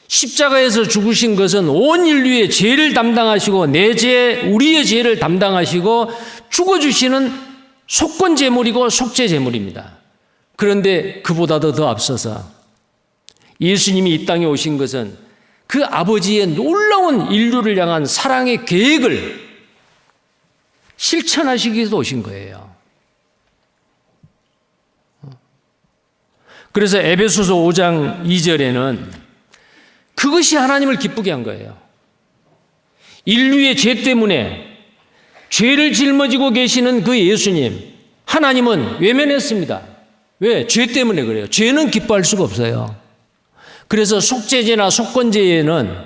십자가에서 죽으신 것은 온 인류의 죄를 담당하시고 내 죄, 우리의 죄를 담당하시고 죽어주시는 속건제물이고 속죄제물입니다. 그런데 그보다도 더 앞서서 예수님이 이 땅에 오신 것은 그 아버지의 놀라운 인류를 향한 사랑의 계획을 실천하시기 위해서 오신 거예요. 그래서 에베소서 5장 2절에는 그것이 하나님을 기쁘게 한 거예요. 인류의 죄 때문에 죄를 짊어지고 계시는 그 예수님, 하나님은 외면했습니다. 왜? 죄 때문에 그래요. 죄는 기뻐할 수가 없어요. 그래서 속죄제나 속건제에는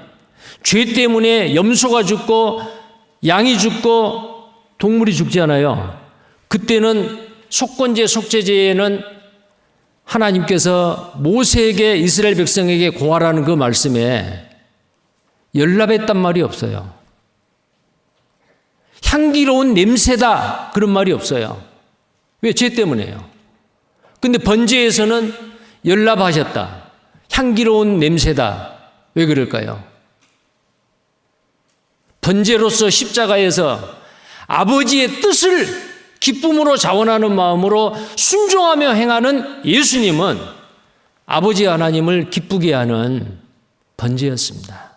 죄 때문에 염소가 죽고 양이 죽고 동물이 죽지 않아요. 그때는 속건제, 속죄제에는 하나님께서 모세에게 이스라엘 백성에게 고하라는 그 말씀에 연락했단 말이 없어요. 향기로운 냄새다 그런 말이 없어요. 왜? 죄 때문에요. 근데 번제에서는 연락하셨다. 향기로운 냄새다. 왜 그럴까요? 번제로서 십자가에서 아버지의 뜻을 기쁨으로 자원하는 마음으로 순종하며 행하는 예수님은 아버지 하나님을 기쁘게 하는 번제였습니다.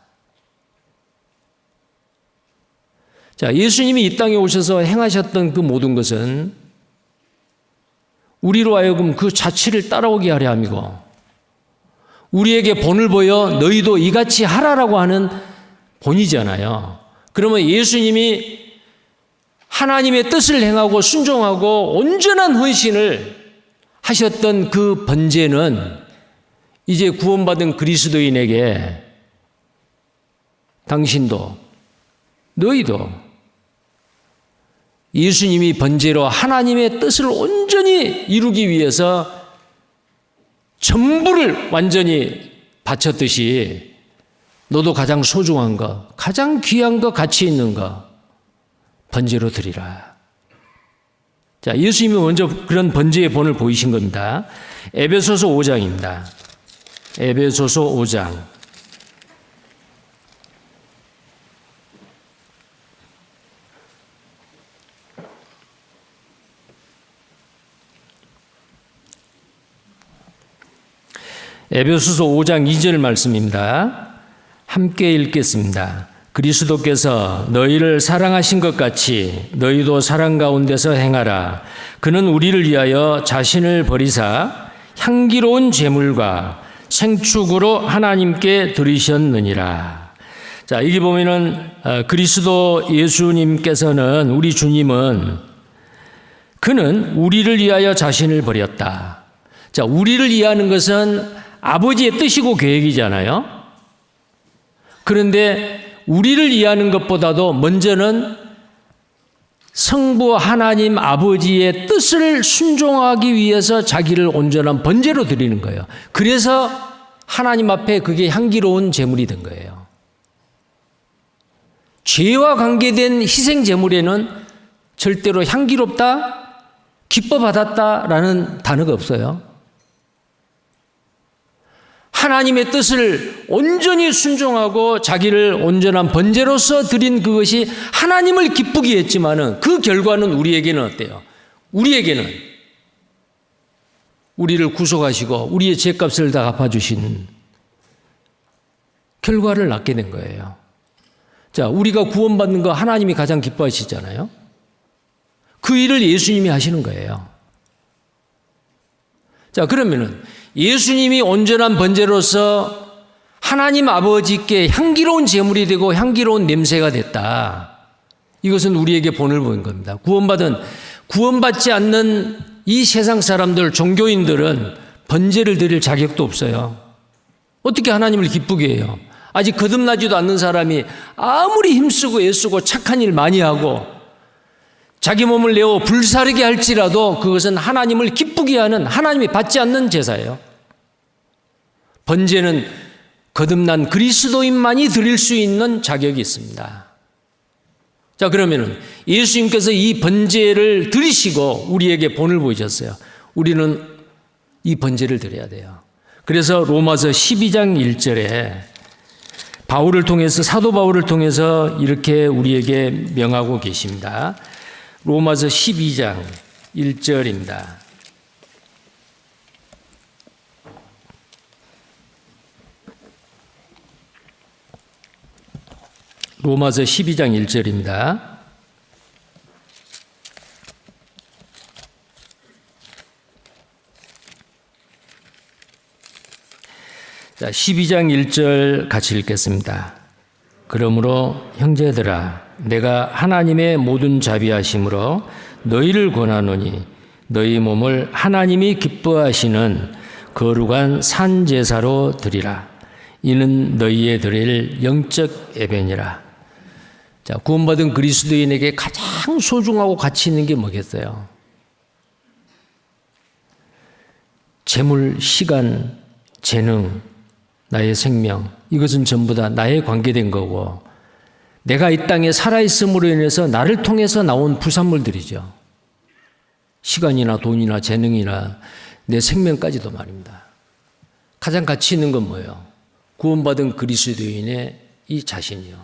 자, 예수님이 이 땅에 오셔서 행하셨던 그 모든 것은 우리로 하여금 그 자취를 따라오게 하려 함이고 우리에게 본을 보여 너희도 이같이 하라라고 하는 본이잖아요. 그러면 예수님이 하나님의 뜻을 행하고 순종하고 온전한 헌신을 하셨던 그 번제는 이제 구원받은 그리스도인에게 당신도 너희도 예수님이 번제로 하나님의 뜻을 온전히 이루기 위해서 전부를 완전히 바쳤듯이 너도 가장 소중한 거, 가장 귀한 거, 가치 있는 거 번제로 드리라. 자, 예수님이 먼저 그런 번제의 본을 보이신 겁니다. 에베소서 5장입니다. 에베소서 5장. 에베소서 5장 2절 말씀입니다. 함께 읽겠습니다. 그리스도께서 너희를 사랑하신 것 같이 너희도 사랑 가운데서 행하라. 그는 우리를 위하여 자신을 버리사 향기로운 제물과 생축으로 하나님께 드리셨느니라. 자, 여기 보면은 그리스도 예수님께서는, 우리 주님은 그는 우리를 위하여 자신을 버렸다. 자, 우리를 위하는 것은 아버지의 뜻이고 계획이잖아요. 그런데 우리를 위하는 것보다도 먼저는 성부 하나님 아버지의 뜻을 순종하기 위해서 자기를 온전한 번제로 드리는 거예요. 그래서 하나님 앞에 그게 향기로운 제물이 된 거예요. 죄와 관계된 희생 제물에는 절대로 향기롭다, 기뻐 받았다라는 단어가 없어요. 하나님의 뜻을 온전히 순종하고 자기를 온전한 번제로서 드린 그것이 하나님을 기쁘게 했지만은 그 결과는 우리에게는 어때요? 우리에게는 우리를 구속하시고 우리의 죄값을 다 갚아주신 결과를 낳게 된 거예요. 자, 우리가 구원받는 거 하나님이 가장 기뻐하시잖아요. 그 일을 예수님이 하시는 거예요. 자, 그러면은 예수님이 온전한 번제로서 하나님 아버지께 향기로운 제물이 되고 향기로운 냄새가 됐다. 이것은 우리에게 본을 보인 겁니다. 구원받지 않는 이 세상 사람들, 종교인들은 번제를 드릴 자격도 없어요. 어떻게 하나님을 기쁘게 해요? 아직 거듭나지도 않는 사람이 아무리 힘쓰고 애쓰고 착한 일 많이 하고 자기 몸을 내어 불사르게 할지라도 그것은 하나님을 기쁘게 하는, 하나님이 받지 않는 제사예요. 번제는 거듭난 그리스도인만이 드릴 수 있는 자격이 있습니다. 자, 그러면은 예수님께서 이 번제를 드리시고 우리에게 본을 보이셨어요. 우리는 이 번제를 드려야 돼요. 그래서 로마서 12장 1절에 바울을 통해서, 사도 바울을 통해서 이렇게 우리에게 명하고 계십니다. 로마서 12장 1절입니다. 로마서 12장 1절입니다. 자, 12장 1절 같이 읽겠습니다. 그러므로 형제들아, 내가 하나님의 모든 자비하심으로 너희를 권하노니 너희 몸을 하나님이 기뻐하시는 거룩한 산 제사로 드리라. 이는 너희의 드릴 영적 예배니라. 자, 구원받은 그리스도인에게 가장 소중하고 가치 있는 게 뭐겠어요? 재물, 시간, 재능, 나의 생명, 이것은 전부 다 나에 관계된 거고 내가 이 땅에 살아있음으로 인해서 나를 통해서 나온 부산물들이죠. 시간이나 돈이나 재능이나 내 생명까지도 말입니다. 가장 가치 있는 건 뭐예요? 구원받은 그리스도인의 이 자신이요.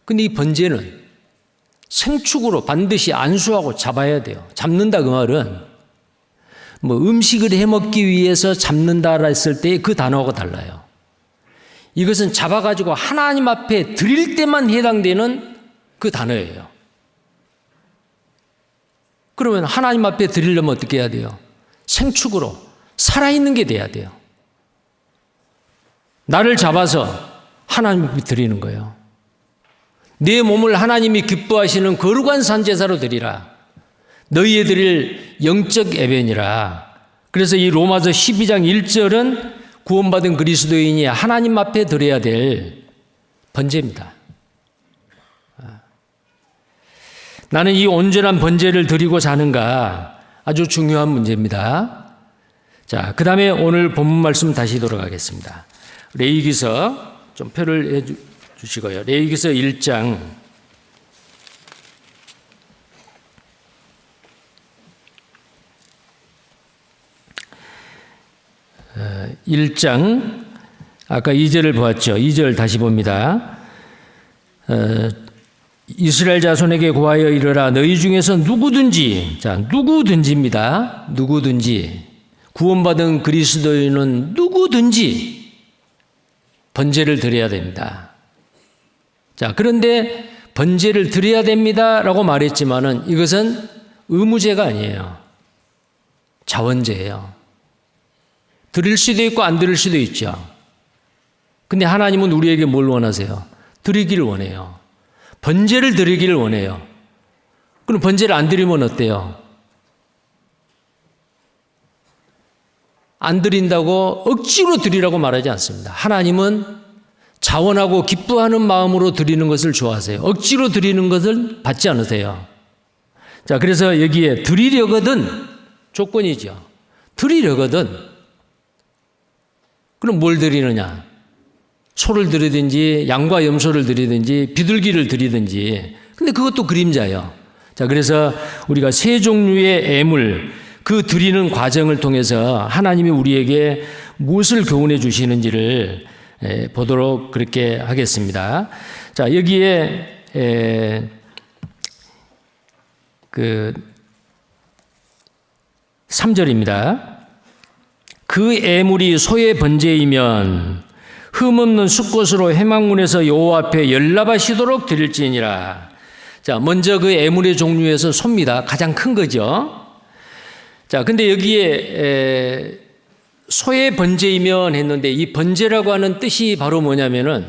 근데 이 번제는 생축으로 반드시 안수하고 잡아야 돼요. 잡는다 그 말은 뭐 음식을 해먹기 위해서 잡는다라 했을 때 그 단어가 달라요. 이것은 잡아가지고 하나님 앞에 드릴 때만 해당되는 그 단어예요. 그러면 하나님 앞에 드리려면 어떻게 해야 돼요? 생축으로 살아있는 게 돼야 돼요. 나를 잡아서 하나님 앞에 드리는 거예요. 내 몸을 하나님이 기뻐하시는 거룩한 산제사로 드리라. 너희에 드릴 영적 예배니라. 그래서 이 로마서 12장 1절은 구원받은 그리스도인이 하나님 앞에 드려야 될 번제입니다. 나는 이 온전한 번제를 드리고 사는가? 아주 중요한 문제입니다. 자, 그 다음에 오늘 본문 말씀 다시 돌아가겠습니다. 레위기서 좀 표를 해 주시고요. 레위기서 1장 1장 아까 2절을 보았죠. 2절 다시 봅니다. 이스라엘 자손에게 고하여 이르라. 너희 중에서 누구든지, 자, 누구든지입니다. 누구든지 구원받은 그리스도인은 누구든지 번제를 드려야 됩니다. 자, 그런데 번제를 드려야 됩니다라고 말했지만은 이것은 의무제가 아니에요. 자원제예요. 드릴 수도 있고 안 드릴 수도 있죠. 근데 하나님은 우리에게 뭘 원하세요? 드리기를 원해요. 번제를 드리기를 원해요. 그럼 번제를 안 드리면 어때요? 안 드린다고 억지로 드리라고 말하지 않습니다. 하나님은 자원하고 기뻐하는 마음으로 드리는 것을 좋아하세요. 억지로 드리는 것을 받지 않으세요. 자, 그래서 여기에 드리려거든 조건이죠. 드리려거든. 그럼 뭘 드리느냐? 소를 드리든지 양과 염소를 드리든지 비둘기를 드리든지. 근데 그것도 그림자예요. 자, 그래서 우리가 세 종류의 애물, 그 드리는 과정을 통해서 하나님이 우리에게 무엇을 교훈해 주시는지를 보도록 그렇게 하겠습니다. 자, 여기에 그 3절입니다. 그 애물이 소의 번제이면 흠없는 숫것으로 회막문에서 여호와 앞에 열납하시도록 드릴지니라. 자, 먼저 그 애물의 종류에서 소입니다. 가장 큰 거죠. 자, 근데 여기에 소의 번제이면 했는데 이 번제라고 하는 뜻이 바로 뭐냐면은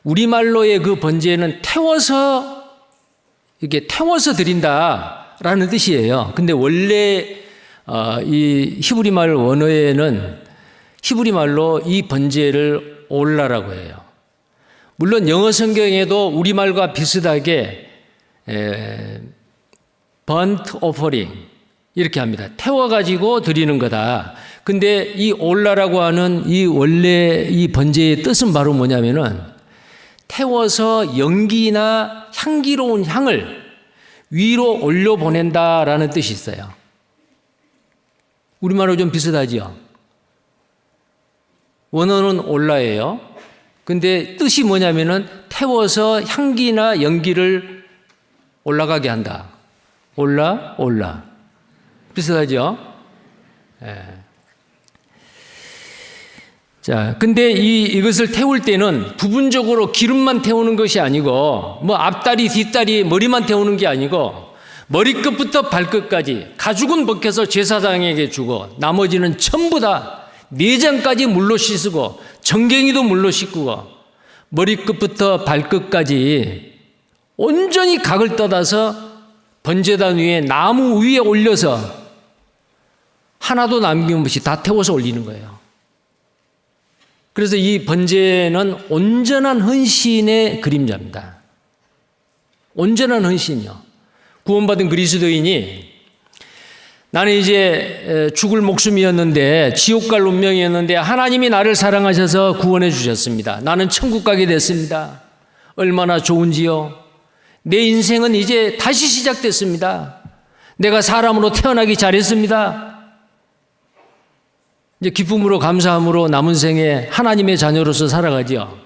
우리말로의 그 번제는 태워서 이렇게 태워서 드린다라는 뜻이에요. 근데 원래 이 히브리말 원어에는 히브리말로 이 번제를 올라라고 해요. 물론 영어 성경에도 우리말과 비슷하게 burnt offering 이렇게 합니다. 태워가지고 드리는 거다. 근데 이 올라라고 하는 이 원래 이 번제의 뜻은 바로 뭐냐면은 태워서 연기나 향기로운 향을 위로 올려 보낸다라는 뜻이 있어요. 우리말로 좀 비슷하지요? 원어는 올라예요. 근데 뜻이 뭐냐면은 태워서 향기나 연기를 올라가게 한다. 올라. 비슷하죠? 예. 자, 근데 이것을 태울 때는 부분적으로 기름만 태우는 것이 아니고, 뭐 앞다리, 뒷다리, 머리만 태우는 게 아니고, 머리끝부터 발끝까지 가죽은 벗겨서 제사장에게 주고, 나머지는 전부 다 내장까지 물로 씻고, 정갱이도 물로 씻고, 머리끝부터 발끝까지 온전히 각을 떠다서 번제단 위에 나무 위에 올려서 하나도 남김없이 다 태워서 올리는 거예요. 그래서 이 번제는 온전한 헌신의 그림자입니다. 온전한 헌신이요. 구원받은 그리스도인이 나는 이제 죽을 목숨이었는데 지옥 갈 운명이었는데 하나님이 나를 사랑하셔서 구원해 주셨습니다. 나는 천국 가게 됐습니다. 얼마나 좋은지요. 내 인생은 이제 다시 시작됐습니다. 내가 사람으로 태어나기 잘했습니다. 이제 기쁨으로 감사함으로 남은 생에 하나님의 자녀로서 살아가죠.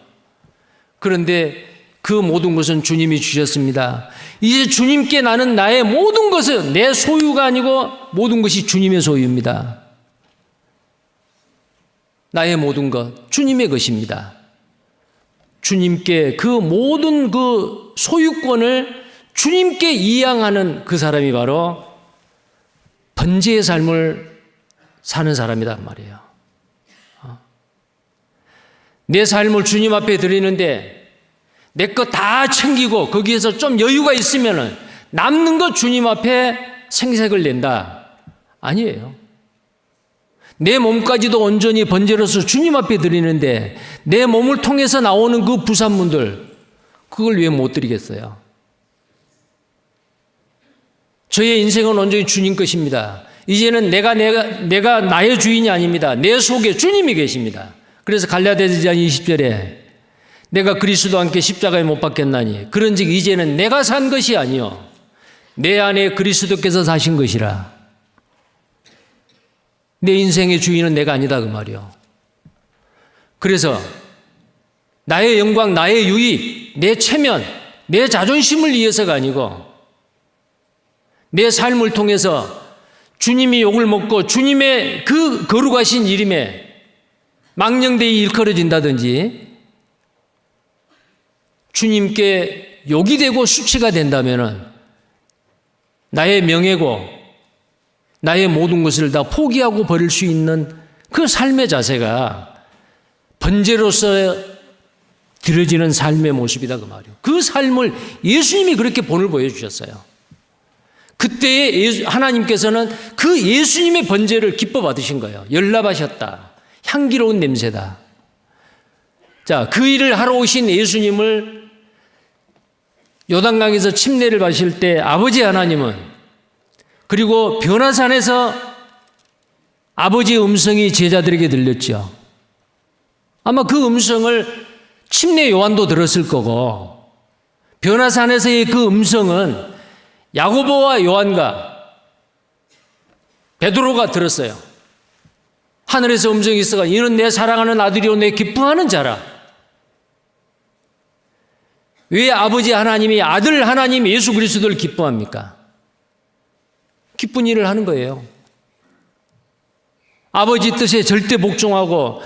그런데 그 모든 것은 주님이 주셨습니다. 이제 주님께 나는 나의 모든 것은 내 소유가 아니고 모든 것이 주님의 소유입니다. 나의 모든 것 주님의 것입니다. 주님께 그 모든 그 소유권을 주님께 이양하는 그 사람이 바로 번제의 삶을 사는 사람이란 말이에요. 내 삶을 주님 앞에 드리는데 내 것 다 챙기고 거기에서 좀 여유가 있으면은 남는 것 주님 앞에 생색을 낸다. 아니에요. 내 몸까지도 온전히 번제로서 주님 앞에 드리는데 내 몸을 통해서 나오는 그 부산문들 그걸 왜 못 드리겠어요? 저의 인생은 온전히 주님 것입니다. 이제는 내가 나의 주인이 아닙니다. 내 속에 주님이 계십니다. 그래서 갈라디아서 20절에 내가 그리스도와 함께 십자가에 못 박혔나니 그런즉 이제는 내가 산 것이 아니요 내 안에 그리스도께서 사신 것이라. 내 인생의 주인은 내가 아니다 그 말이요. 그래서 나의 영광, 나의 유익, 내 체면, 내 자존심을 위해서가 아니고 내 삶을 통해서 주님이 욕을 먹고 주님의 그 거룩하신 이름에 망령되이 일컬어진다든지 주님께 욕이 되고 수치가 된다면은 나의 명예고 나의 모든 것을 다 포기하고 버릴 수 있는 그 삶의 자세가 번제로서 드려지는 삶의 모습이다 그 말이에요. 그 삶을 예수님이 그렇게 본을 보여주셨어요. 그때에 하나님께서는 그 예수님의 번제를 기뻐 받으신 거예요. 열납하셨다. 향기로운 냄새다. 자, 그 일을 하러 오신 예수님을 요단강에서 침례를 받으실 때 아버지 하나님은, 그리고 변화산에서 아버지의 음성이 제자들에게 들렸죠. 아마 그 음성을 침례 요한도 들었을 거고, 변화산에서의 그 음성은 야고보와 요한과 베드로가 들었어요. 하늘에서 음성이 있어가 이는 내 사랑하는 아들이요 내 기뻐하는 자라. 왜 아버지 하나님이 아들 하나님 예수 그리스도를 기뻐합니까? 기쁜 일을 하는 거예요. 아버지 뜻에 절대 복종하고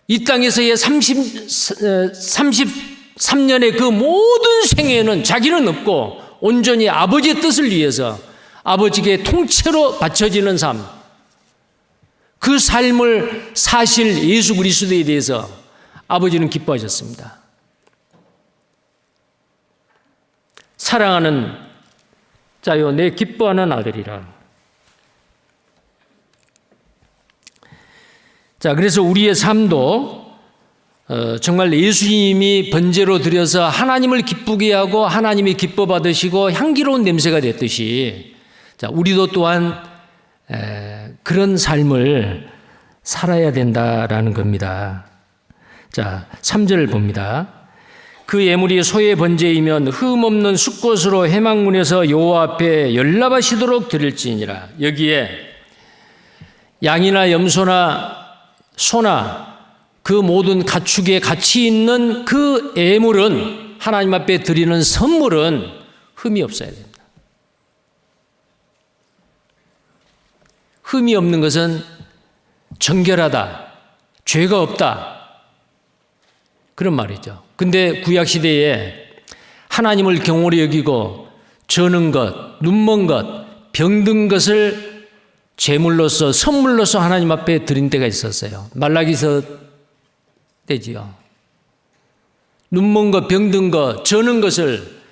이 땅에서의 33년의 그 모든 생애는 자기는 없고 온전히 아버지의 뜻을 위해서 아버지께 통째로 바쳐지는 삶, 그 삶을 사실 예수 그리스도에 대해서 아버지는 기뻐하셨습니다. 사랑하는 자요 내 기뻐하는 아들이라. 자, 그래서 우리의 삶도 정말 예수님이 번제로 드려서 하나님을 기쁘게 하고 하나님이 기뻐 받으시고 향기로운 냄새가 됐듯이, 자, 우리도 또한 그런 삶을 살아야 된다라는 겁니다. 자, 3절 봅니다. 그 예물이 소의 번제이면 흠 없는 숫것으로 회막문에서 여호와 앞에 연락하시도록 드릴지니라. 여기에 양이나 염소나 소나 그 모든 가축에 가치 있는 그 예물은, 하나님 앞에 드리는 선물은 흠이 없어야 됩니다. 흠이 없는 것은 정결하다, 죄가 없다, 그런 말이죠. 근데 구약시대에 하나님을 경홀히 여기고 저는 것, 눈먼 것, 병든 것을 제물로서 선물로서 하나님 앞에 드린 때가 있었어요. 말라기서 때지요. 눈먼 것, 병든 것, 저는 것을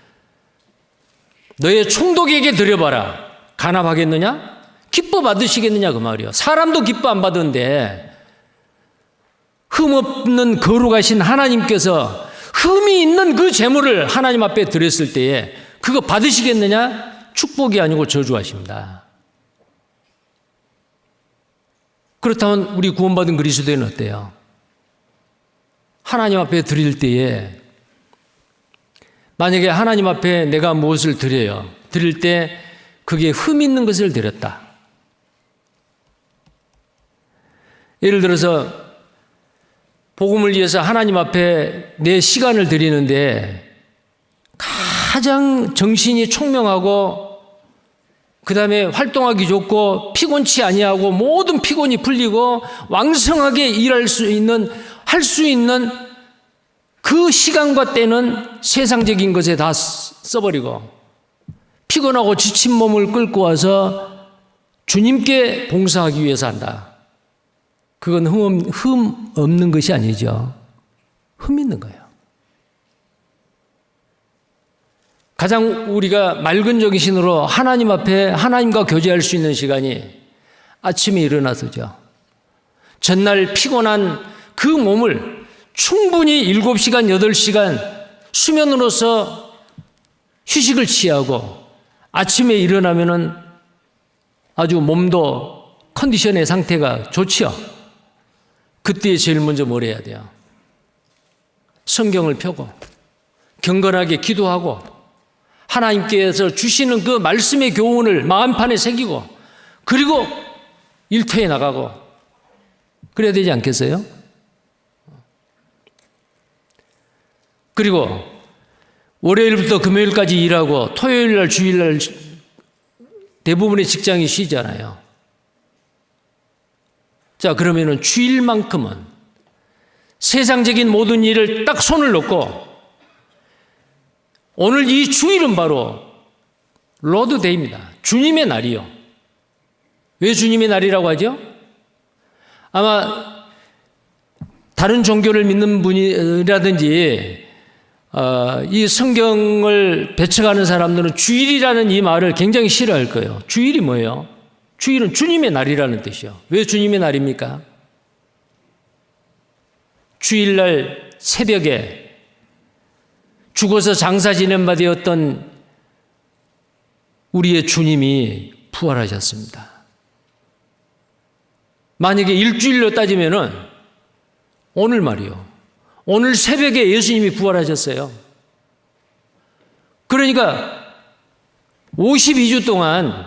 너의 총독에게 드려봐라. 간합하겠느냐? 기뻐 받으시겠느냐 그 말이요. 사람도 기뻐 안 받는데 흠없는 거룩하신 하나님께서 흠이 있는 그 제물을 하나님 앞에 드렸을 때에 그거 받으시겠느냐? 축복이 아니고 저주하십니다. 그렇다면 우리 구원받은 그리스도인은 어때요? 하나님 앞에 드릴 때에 만약에 하나님 앞에 내가 무엇을 드려요? 드릴 때 그게 흠 있는 것을 드렸다. 예를 들어서 복음을 위해서 하나님 앞에 내 시간을 드리는데 가장 정신이 총명하고 그 다음에 활동하기 좋고 피곤치 아니하고 모든 피곤이 풀리고 왕성하게 일할 수 있는, 할 수 있는 그 시간과 때는 세상적인 것에 다 써버리고 피곤하고 지친 몸을 끌고 와서 주님께 봉사하기 위해서 한다. 그건 흠 없는 것이 아니죠. 흠 있는 거예요. 가장 우리가 맑은 정신으로 하나님 앞에 하나님과 교제할 수 있는 시간이 아침에 일어나서죠. 전날 피곤한 그 몸을 충분히 7시간, 8시간 수면으로서 휴식을 취하고 아침에 일어나면은 아주 몸도 컨디션의 상태가 좋지요. 그때 제일 먼저 뭘 해야 돼요? 성경을 펴고 경건하게 기도하고 하나님께서 주시는 그 말씀의 교훈을 마음판에 새기고 그리고 일터에 나가고 그래야 되지 않겠어요? 그리고 월요일부터 금요일까지 일하고 토요일날 주일날 대부분의 직장이 쉬잖아요. 자, 그러면은 주일만큼은 세상적인 모든 일을 딱 손을 놓고 오늘 이 주일은 바로 로드데이입니다. 주님의 날이요. 왜 주님의 날이라고 하죠? 아마 다른 종교를 믿는 분이라든지 이 성경을 배척하는 사람들은 주일이라는 이 말을 굉장히 싫어할 거예요. 주일이 뭐예요? 주일은 주님의 날이라는 뜻이요. 왜 주님의 날입니까? 주일날 새벽에 죽어서 장사 지낸 바 되었던 우리의 주님이 부활하셨습니다. 만약에 일주일로 따지면은 오늘 말이요. 오늘 새벽에 예수님이 부활하셨어요. 그러니까 52주 동안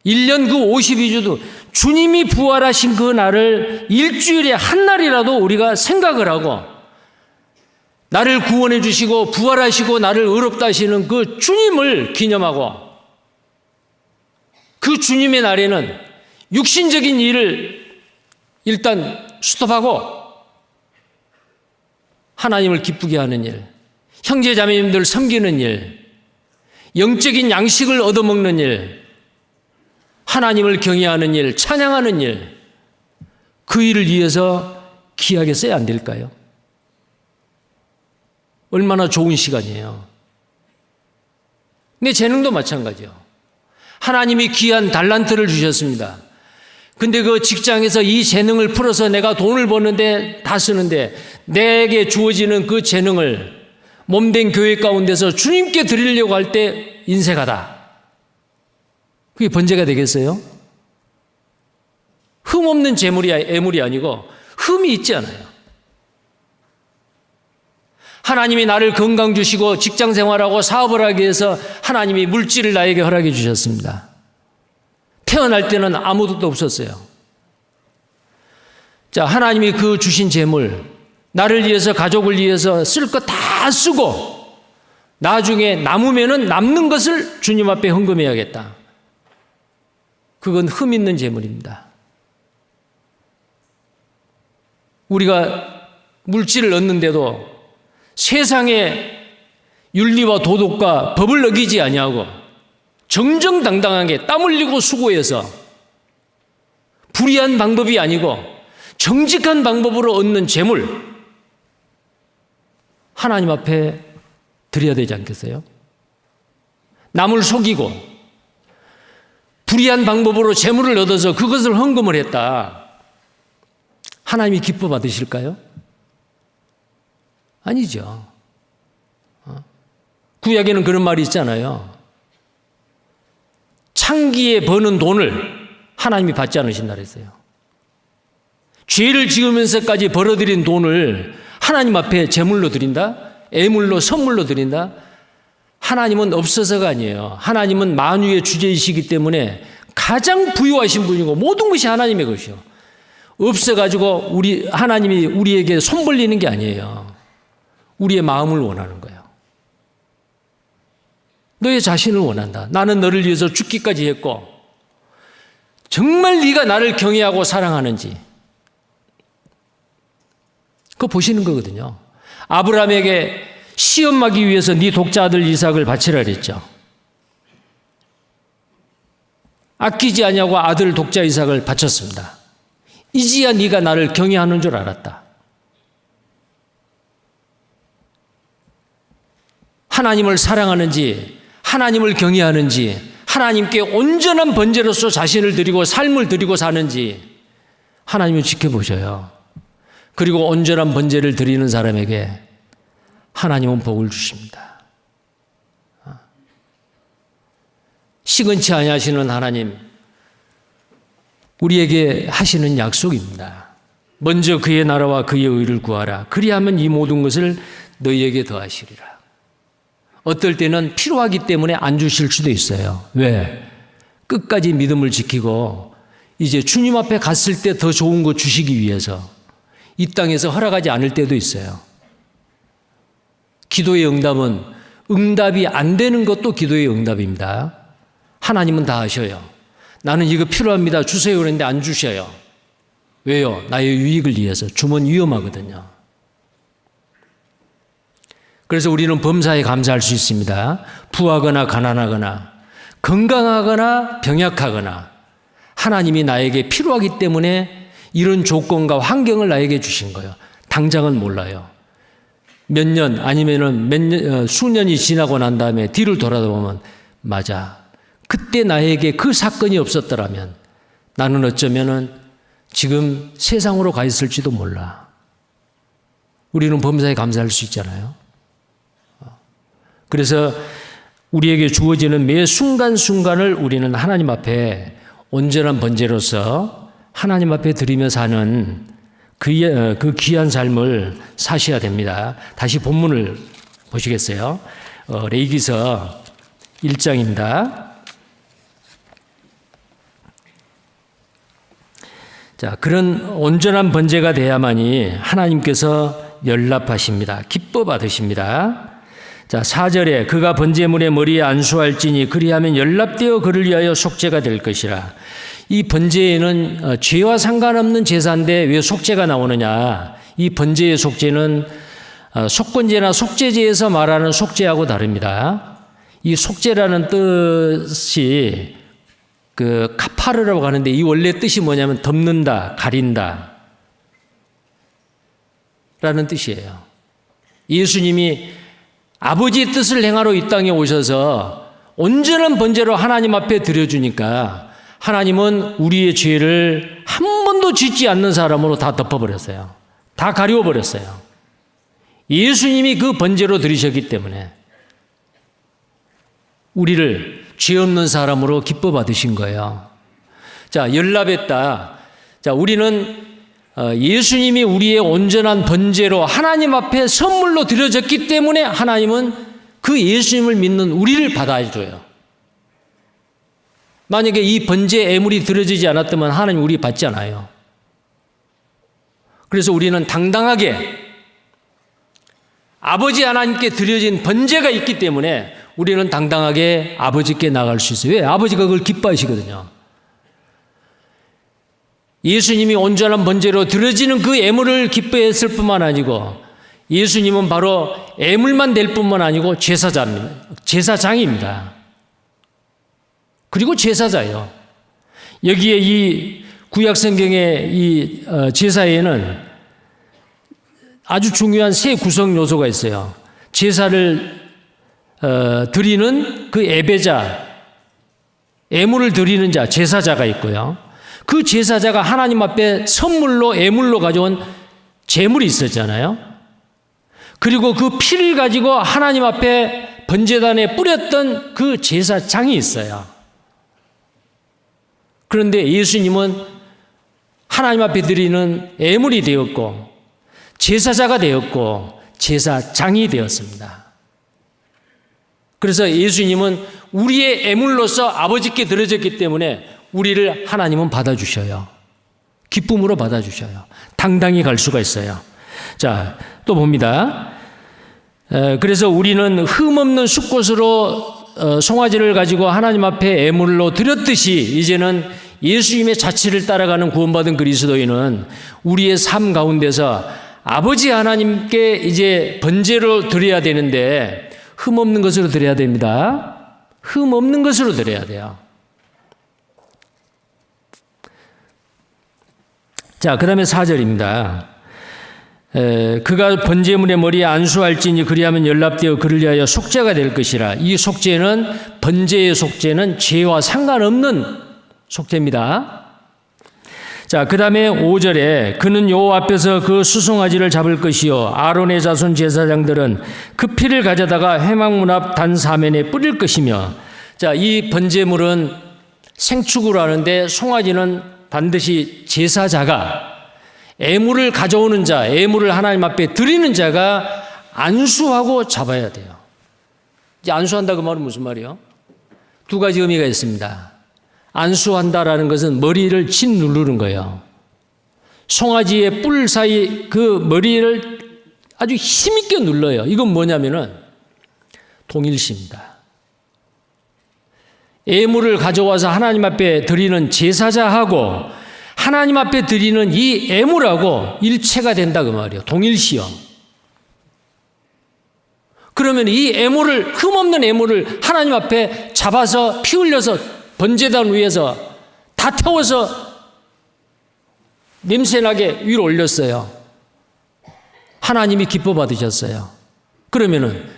1년 그 52주도 주님이 부활하신 그 날을 일주일에 한 날이라도 우리가 생각을 하고 나를 구원해 주시고 부활하시고 나를 의롭다 하시는 그 주님을 기념하고 그 주님의 날에는 육신적인 일을 일단 스톱하고 하나님을 기쁘게 하는 일, 형제 자매님들 섬기는 일, 영적인 양식을 얻어먹는 일, 하나님을 경외하는 일, 찬양하는 일, 그 일을 위해서 귀하게 써야 안 될까요? 얼마나 좋은 시간이에요. 내 재능도 마찬가지요. 하나님이 귀한 달란트를 주셨습니다. 근데 그 직장에서 이 재능을 풀어서 내가 돈을 버는데 다 쓰는데 내게 주어지는 그 재능을 몸된 교회 가운데서 주님께 드리려고 할 때 인색하다. 그게 번제가 되겠어요? 흠 없는 애물이 아니고 흠이 있지 않아요. 하나님이 나를 건강 주시고 직장 생활하고 사업을 하기 위해서 하나님이 물질을 나에게 허락해 주셨습니다. 태어날 때는 아무것도 없었어요. 자, 하나님이 그 주신 재물, 나를 위해서 가족을 위해서 쓸 거 다 쓰고 나중에 남으면은 남는 것을 주님 앞에 헌금해야겠다. 그건 흠 있는 재물입니다. 우리가 물질을 얻는데도 세상의 윤리와 도덕과 법을 어기지 아니하고 정정당당하게 땀 흘리고 수고해서 불의한 방법이 아니고 정직한 방법으로 얻는 재물, 하나님 앞에 드려야 되지 않겠어요? 남을 속이고 불의한 방법으로 재물을 얻어서 그것을 헌금을 했다. 하나님이 기뻐 받으실까요? 아니죠. 구약에는 그런 말이 있잖아요. 창기에 버는 돈을 하나님이 받지 않으신다 그랬어요. 죄를 지으면서까지 벌어들인 돈을 하나님 앞에 제물로 드린다? 애물로 선물로 드린다? 하나님은 없어서가 아니에요. 하나님은 만유의 주제이시기 때문에 가장 부유하신 분이고 모든 것이 하나님의 것이요. 없어가지고 하나님이 우리에게 손 벌리는 게 아니에요. 우리의 마음을 원하는 거예요. 너의 자신을 원한다. 나는 너를 위해서 죽기까지 했고 정말 네가 나를 경외하고 사랑하는지 그거 보시는 거거든요. 아브라함에게 시험하기 위해서 네 독자 아들 이삭을 바치라 그랬죠. 아끼지 아니하고 아들 독자 이삭을 바쳤습니다. 이제야 네가 나를 경외하는 줄 알았다. 하나님을 사랑하는지 하나님을 경외하는지 하나님께 온전한 번제로서 자신을 드리고 삶을 드리고 사는지 하나님을 지켜보셔요. 그리고 온전한 번제를 드리는 사람에게 하나님은 복을 주십니다. 시건치 아니하시는 하나님, 우리에게 하시는 약속입니다. 먼저 그의 나라와 그의 의를 구하라. 그리하면 이 모든 것을 너희에게 더하시리라. 어떨 때는 필요하기 때문에 안 주실 수도 있어요. 왜? 끝까지 믿음을 지키고 이제 주님 앞에 갔을 때 더 좋은 거 주시기 위해서 이 땅에서 허락하지 않을 때도 있어요. 기도의 응답은 응답이 안 되는 것도 기도의 응답입니다. 하나님은 다 아셔요. 나는 이거 필요합니다. 주세요 그랬는데 안 주셔요. 왜요? 나의 유익을 위해서. 주면 위험하거든요. 그래서 우리는 범사에 감사할 수 있습니다. 부하거나 가난하거나 건강하거나 병약하거나 하나님이 나에게 필요하기 때문에 이런 조건과 환경을 나에게 주신 거예요. 당장은 몰라요. 몇 년 아니면은 수년이 지나고 난 다음에 뒤를 돌아보면 맞아. 그때 나에게 그 사건이 없었더라면 나는 어쩌면은 지금 세상으로 가 있을지도 몰라. 우리는 범사에 감사할 수 있잖아요. 그래서 우리에게 주어지는 매 순간순간을 우리는 하나님 앞에 온전한 번제로서 하나님 앞에 드리며 사는 그 귀한 삶을 사셔야 됩니다. 다시 본문을 보시겠어요? 레위기서 1장입니다. 자, 그런 온전한 번제가 돼야만이 하나님께서 연락하십니다. 기뻐 받으십니다. 자, 4절에 그가 번제물의 머리에 안수할지니 그리하면 연락되어 그를 위하여 속죄가 될 것이라. 이 번제에는 죄와 상관없는 제사인데 왜 속죄가 나오느냐? 이 번제의 속죄는 속건제나 속죄제에서 말하는 속죄하고 다릅니다. 이 속죄라는 뜻이 그 카파르라고 하는데 이 원래 뜻이 뭐냐면 덮는다, 가린다 라는 뜻이에요. 예수님이 아버지의 뜻을 행하러 이 땅에 오셔서 온전한 번제로 하나님 앞에 드려주니까 하나님은 우리의 죄를 한 번도 짓지 않는 사람으로 다 덮어버렸어요. 다 가려워버렸어요. 예수님이 그 번제로 드리셨기 때문에 우리를 죄 없는 사람으로 기뻐 받으신 거예요. 자, 연락했다. 자, 우리는 예수님이 우리의 온전한 번제로 하나님 앞에 선물로 드려졌기 때문에 하나님은 그 예수님을 믿는 우리를 받아줘요. 만약에 이 번제 애물이 드려지지 않았다면 하나님 우리 받지 않아요. 그래서 우리는 당당하게 아버지 하나님께 드려진 번제가 있기 때문에 우리는 당당하게 아버지께 나갈 수 있어요. 왜? 아버지가 그걸 기뻐하시거든요. 예수님이 온전한 번제로 드려지는 그 애물을 기뻐했을 뿐만 아니고 예수님은 바로 애물만 될 뿐만 아니고 제사장입니다. 그리고 제사자예요. 여기에 이 구약성경의 이 제사에는 아주 중요한 세 구성 요소가 있어요. 제사를 드리는 그 예배자, 애물을 드리는 자, 제사자가 있고요. 그 제사자가 하나님 앞에 선물로 애물로 가져온 제물이 있었잖아요. 그리고 그 피를 가지고 하나님 앞에 번제단에 뿌렸던 그 제사장이 있어요. 그런데 예수님은 하나님 앞에 드리는 애물이 되었고 제사자가 되었고 제사장이 되었습니다. 그래서 예수님은 우리의 애물로서 아버지께 드려졌기 때문에 우리를 하나님은 받아주셔요. 기쁨으로 받아주셔요. 당당히 갈 수가 있어요. 자, 또 봅니다. 그래서 우리는 흠없는 숫꽃으로 송아지를 가지고 하나님 앞에 애물로 드렸듯이 이제는 예수님의 자취를 따라가는 구원받은 그리스도인은 우리의 삶 가운데서 아버지 하나님께 이제 번제로 드려야 되는데 흠없는 것으로 드려야 됩니다. 흠없는 것으로 드려야 돼요. 자, 그 다음에 4절입니다. 그가 번제물의 머리에 안수할지니 그리하면 연락되어 그를 위하여 속죄가 될 것이라. 이 속죄는 번제의 속죄는 죄와 상관없는 속죄입니다. 자, 그 다음에 5절에 그는 여호와 앞에서 그 수송아지를 잡을 것이요 아론의 자손 제사장들은 그 피를 가져다가 회막문 앞 단 사면에 뿌릴 것이며. 자, 이 번제물은 생축으로 하는데 송아지는 반드시 제사자가 애물을 가져오는 자, 애물을 하나님 앞에 드리는 자가 안수하고 잡아야 돼요. 이제 안수한다 그 말은 무슨 말이에요? 두 가지 의미가 있습니다. 안수한다라는 것은 머리를 짓누르는 거예요. 송아지의 뿔 사이 그 머리를 아주 힘있게 눌러요. 이건 뭐냐면은 동일시입니다. 애물을 가져와서 하나님 앞에 드리는 제사자하고 하나님 앞에 드리는 이 애물하고 일체가 된다 그 말이에요. 동일시요. 그러면 이 애물을, 흠없는 애물을 하나님 앞에 잡아서 피 흘려서 번제단 위에서 다 태워서 냄새나게 위로 올렸어요. 하나님이 기뻐 받으셨어요. 그러면은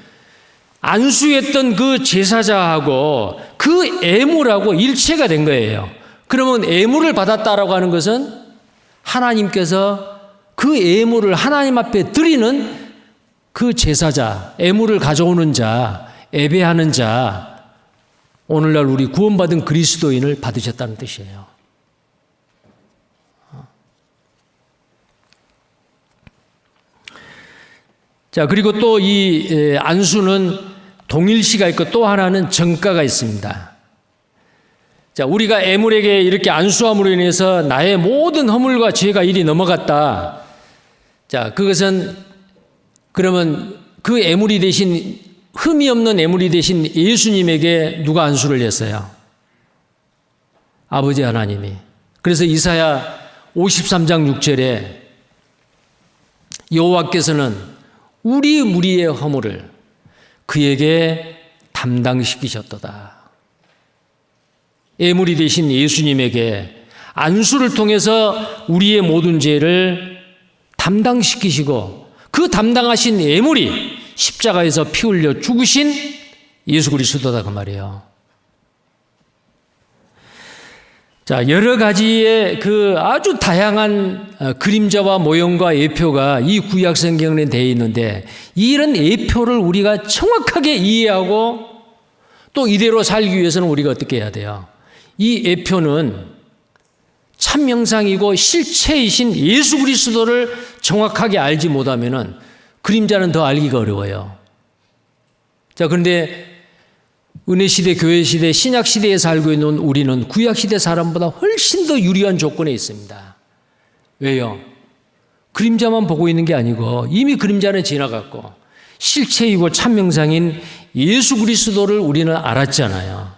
안수했던 그 제사자하고 그 애물하고 일체가 된 거예요. 그러면 애물을 받았다라고 하는 것은 하나님께서 그 예물을 하나님 앞에 드리는 그 제사자, 예물을 가져오는 자, 예배하는 자, 오늘날 우리 구원받은 그리스도인을 받으셨다는 뜻이에요. 자, 그리고 또 이 안수는 동일시가 있고 또 하나는 정가가 있습니다. 자, 우리가 애물에게 이렇게 안수함으로 인해서 나의 모든 허물과 죄가 이리 넘어갔다. 자, 그것은 그러면 그 애물이 대신 흠이 없는 애물이 대신 예수님에게 누가 안수를 했어요? 아버지 하나님이. 그래서 이사야 53장 6절에 여호와께서는 우리 무리의 허물을 그에게 담당시키셨도다. 예물이 되신 예수님에게 안수를 통해서 우리의 모든 죄를 담당시키시고 그 담당하신 예물이 십자가에서 피 흘려 죽으신 예수 그리스도다 그 말이에요. 자, 여러 가지의 그 아주 다양한 그림자와 모형과 예표가 이 구약 성경에 되어 있는데 이런 예표를 우리가 정확하게 이해하고 또 이대로 살기 위해서는 우리가 어떻게 해야 돼요? 이 예표는 참명상이고 실체이신 예수 그리스도를 정확하게 알지 못하면은 그림자는 더 알기가 어려워요. 자, 그런데 은혜시대, 교회시대, 신약시대에 살고 있는 우리는 구약시대 사람보다 훨씬 더 유리한 조건에 있습니다. 왜요? 그림자만 보고 있는 게 아니고 이미 그림자는 지나갔고 실체이고 참명상인 예수 그리스도를 우리는 알았잖아요.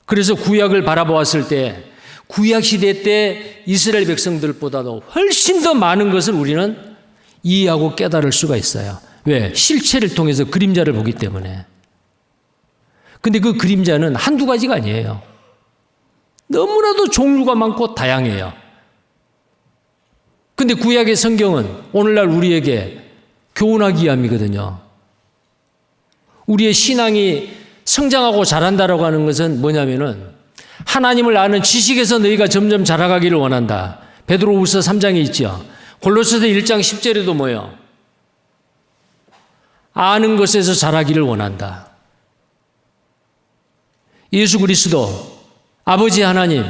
그래서 구약을 바라보았을 때 구약시대 때 이스라엘 백성들보다도 훨씬 더 많은 것을 우리는 이해하고 깨달을 수가 있어요. 왜? 실체를 통해서 그림자를 보기 때문에. 근데 그 그림자는 한두 가지가 아니에요. 너무나도 종류가 많고 다양해요. 근데 구약의 성경은 오늘날 우리에게 교훈하기 위함이거든요. 우리의 신앙이 성장하고 자란다라고 하는 것은 뭐냐면은 하나님을 아는 지식에서 너희가 점점 자라가기를 원한다. 베드로후서 3장에 있죠. 골로새서 1장 10절에도 뭐예요? 아는 것에서 자라기를 원한다. 예수 그리스도, 아버지 하나님,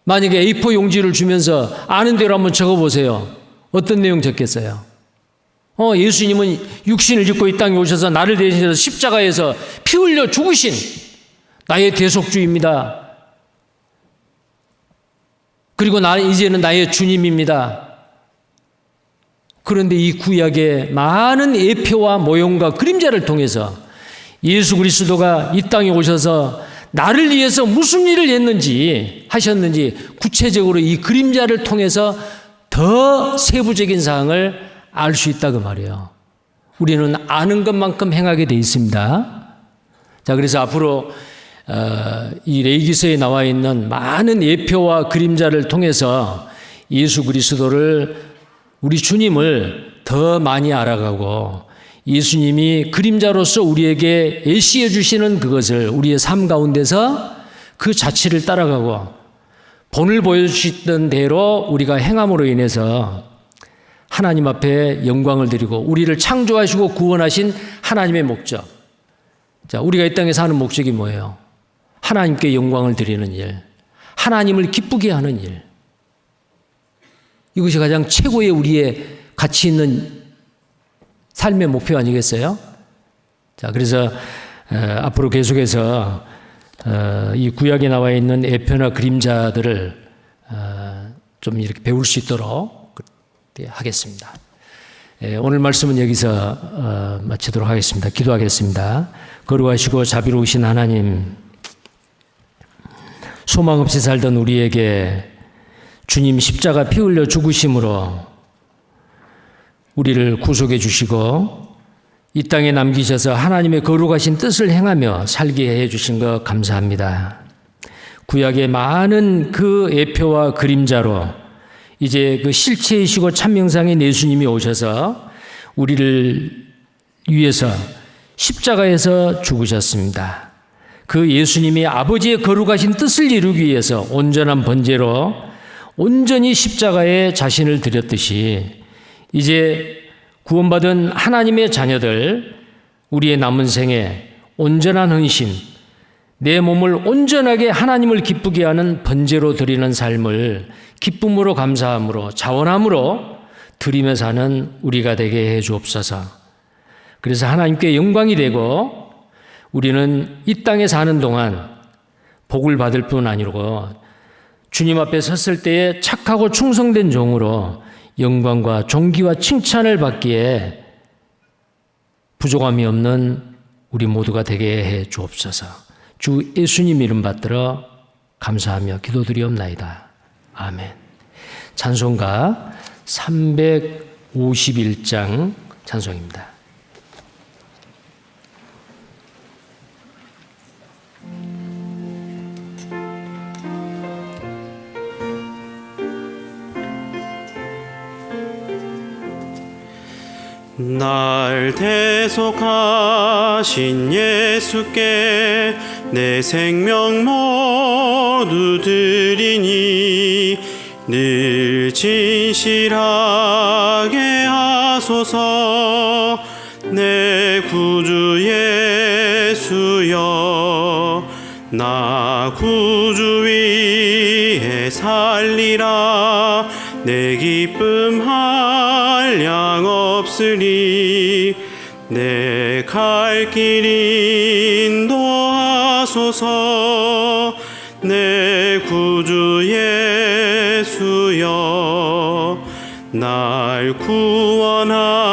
만약에 A4 용지를 주면서 아는 대로 한번 적어보세요. 어떤 내용 적겠어요? 예수님은 육신을 입고 이 땅에 오셔서 나를 대신해서 십자가에서 피 흘려 죽으신 나의 대속주입니다. 그리고 이제는 나의 주님입니다. 그런데 이 구약의 많은 예표와 모형과 그림자를 통해서 예수 그리스도가 이 땅에 오셔서 나를 위해서 무슨 일을 하셨는지 구체적으로 이 그림자를 통해서 더 세부적인 사항을 알 수 있다 그 말이에요. 우리는 아는 것만큼 행하게 돼 있습니다. 자, 그래서 앞으로 이 레위기서에 나와 있는 많은 예표와 그림자를 통해서 예수 그리스도를 우리 주님을 더 많이 알아가고 예수님이 그림자로서 우리에게 예시해 주시는 그것을 우리의 삶 가운데서 그 자취를 따라가고 본을 보여주시던 대로 우리가 행함으로 인해서 하나님 앞에 영광을 드리고 우리를 창조하시고 구원하신 하나님의 목적. 자, 우리가 이 땅에 사는 목적이 뭐예요? 하나님께 영광을 드리는 일, 하나님을 기쁘게 하는 일. 이것이 가장 최고의 우리의 가치 있는 삶의 목표 아니겠어요? 자, 그래서 앞으로 계속해서 이 구약에 나와 있는 예표나 그림자들을 좀 이렇게 배울 수 있도록 하겠습니다. 오늘 말씀은 여기서 마치도록 하겠습니다. 기도하겠습니다. 거룩하시고 자비로우신 하나님, 소망 없이 살던 우리에게 주님 십자가 피 흘려 죽으심으로 우리를 구속해 주시고 이 땅에 남기셔서 하나님의 거룩하신 뜻을 행하며 살게 해 주신 것 감사합니다. 구약의 많은 그 예표와 그림자로 이제 그 실체이시고 참명상인 예수님이 오셔서 우리를 위해서 십자가에서 죽으셨습니다. 그 예수님이 아버지의 거룩하신 뜻을 이루기 위해서 온전한 번제로 온전히 십자가에 자신을 드렸듯이 이제 구원받은 하나님의 자녀들, 우리의 남은 생에 온전한 헌신, 내 몸을 온전하게 하나님을 기쁘게 하는 번제로 드리는 삶을 기쁨으로 감사함으로 자원함으로 드리며 사는 우리가 되게 해 주옵소서. 그래서 하나님께 영광이 되고 우리는 이 땅에 사는 동안 복을 받을 뿐 아니고 주님 앞에 섰을 때에 착하고 충성된 종으로 영광과 존귀와 칭찬을 받기에 부족함이 없는 우리 모두가 되게 해 주옵소서. 주 예수님 이름 받들어 감사하며 기도드리옵나이다. 아멘. 찬송가 351장 찬송입니다. 날 대속하신 예수께 내 생명 모두 드리니 늘 진실하게 하소서. 내 구주 예수여, 나 구주 위에 살리라. 내 기쁨 한량 없으리. 내 갈 길 인도하소서. 내 구주 예수여, 날 구원하신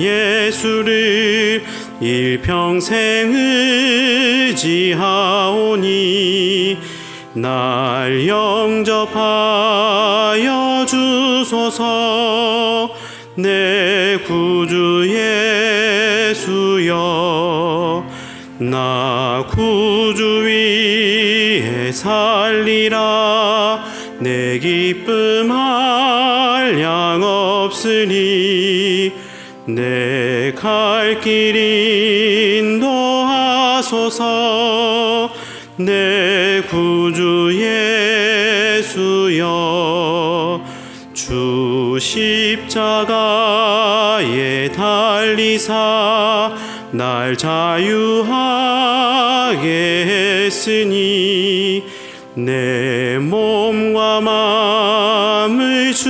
예수를 일평생 의지하오니 날 영접하여 주소서. 내 구주 예수여, 나 구주 위에 살리라. 내 기쁨 한량 없으니 내 갈 길 인도하소서. 내 구주 예수여, 주 십자가에 달리사 날 자유하게 했으니 내 몸과 마음을 주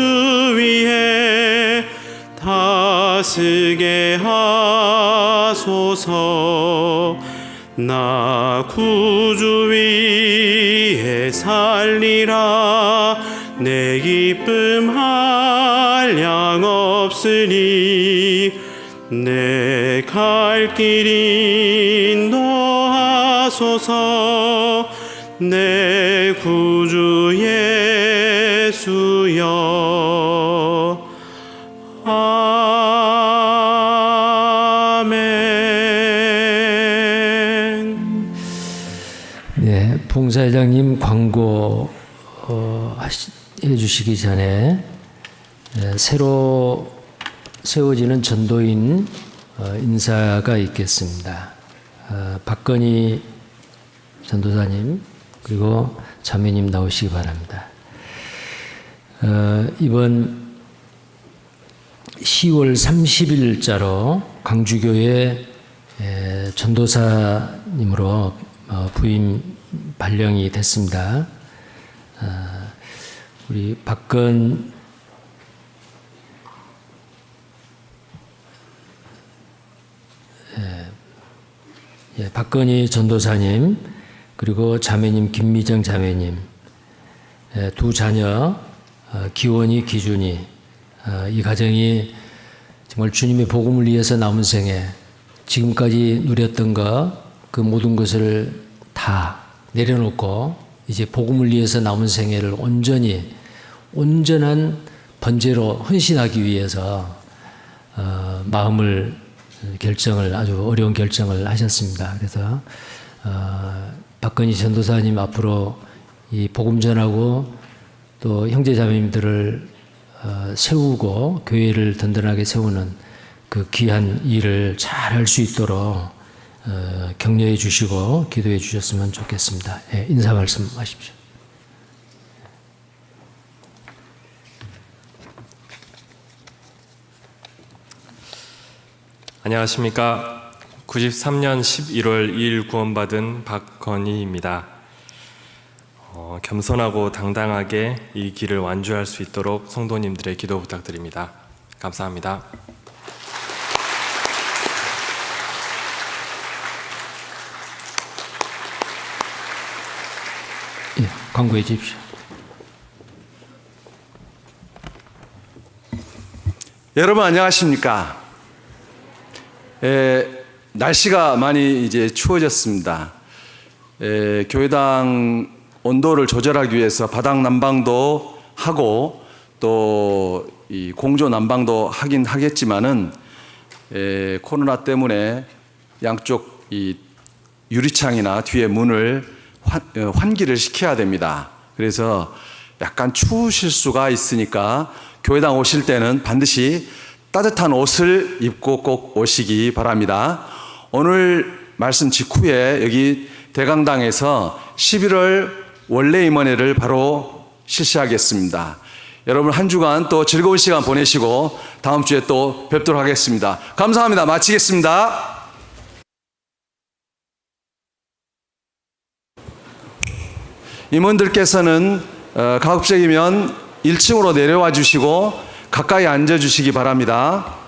위에 다스게 하소서. 나 구주 위에 살리라. 내 기쁨 한량 없으니 내 갈 길 인도하소서. 내 구주 예수여. 아멘. 네, 봉사회장님 광고 해주시기 전에 새로 세워지는 전도인 인사가 있겠습니다. 박건희 전도사님 그리고 자매님 나오시기 바랍니다. 이번 10월 30일자로 광주교회 전도사님으로 부임 발령이 됐습니다. 우리 박건희 전도사님 그리고 자매님 김미정 자매님 두 자녀 기원이 기준이 이 가정이 정말 주님의 복음을 위해서 남은 생에 지금까지 누렸던 그 모든 것을 다 내려놓고 이제 복음을 위해서 남은 생애를 온전한 번제로 헌신하기 위해서 아주 어려운 결정을 하셨습니다. 그래서 박건희 전도사님 앞으로 이 복음 전하고 또 형제자매님들을 세우고 교회를 든든하게 세우는 그 귀한 일을 잘 할 수 있도록 격려해 주시고 기도해 주셨으면 좋겠습니다. 인사 말씀하십시오. 안녕하십니까. 93년 11월 2일 구원받은 박건희입니다. 겸손하고 당당하게 이 길을 완주할 수 있도록 성도님들의 기도 부탁드립니다. 감사합니다. 예, 광고해 주십시오. 여러분 안녕하십니까? 날씨가 많이 이제 추워졌습니다. 교회당 온도를 조절하기 위해서 바닥 난방도 하고 또 이 공조 난방도 하긴 하겠지만은 코로나 때문에 양쪽 이 유리창이나 뒤에 문을 환기를 시켜야 됩니다. 그래서 약간 추우실 수가 있으니까 교회당 오실 때는 반드시 따뜻한 옷을 입고 꼭 오시기 바랍니다. 오늘 말씀 직후에 여기 대강당에서 11월 원래 임원회를 바로 실시하겠습니다. 여러분 한 주간 또 즐거운 시간 보내시고 다음 주에 또 뵙도록 하겠습니다. 감사합니다. 마치겠습니다. 임원들께서는 가급적이면 1층으로 내려와 주시고 가까이 앉아 주시기 바랍니다.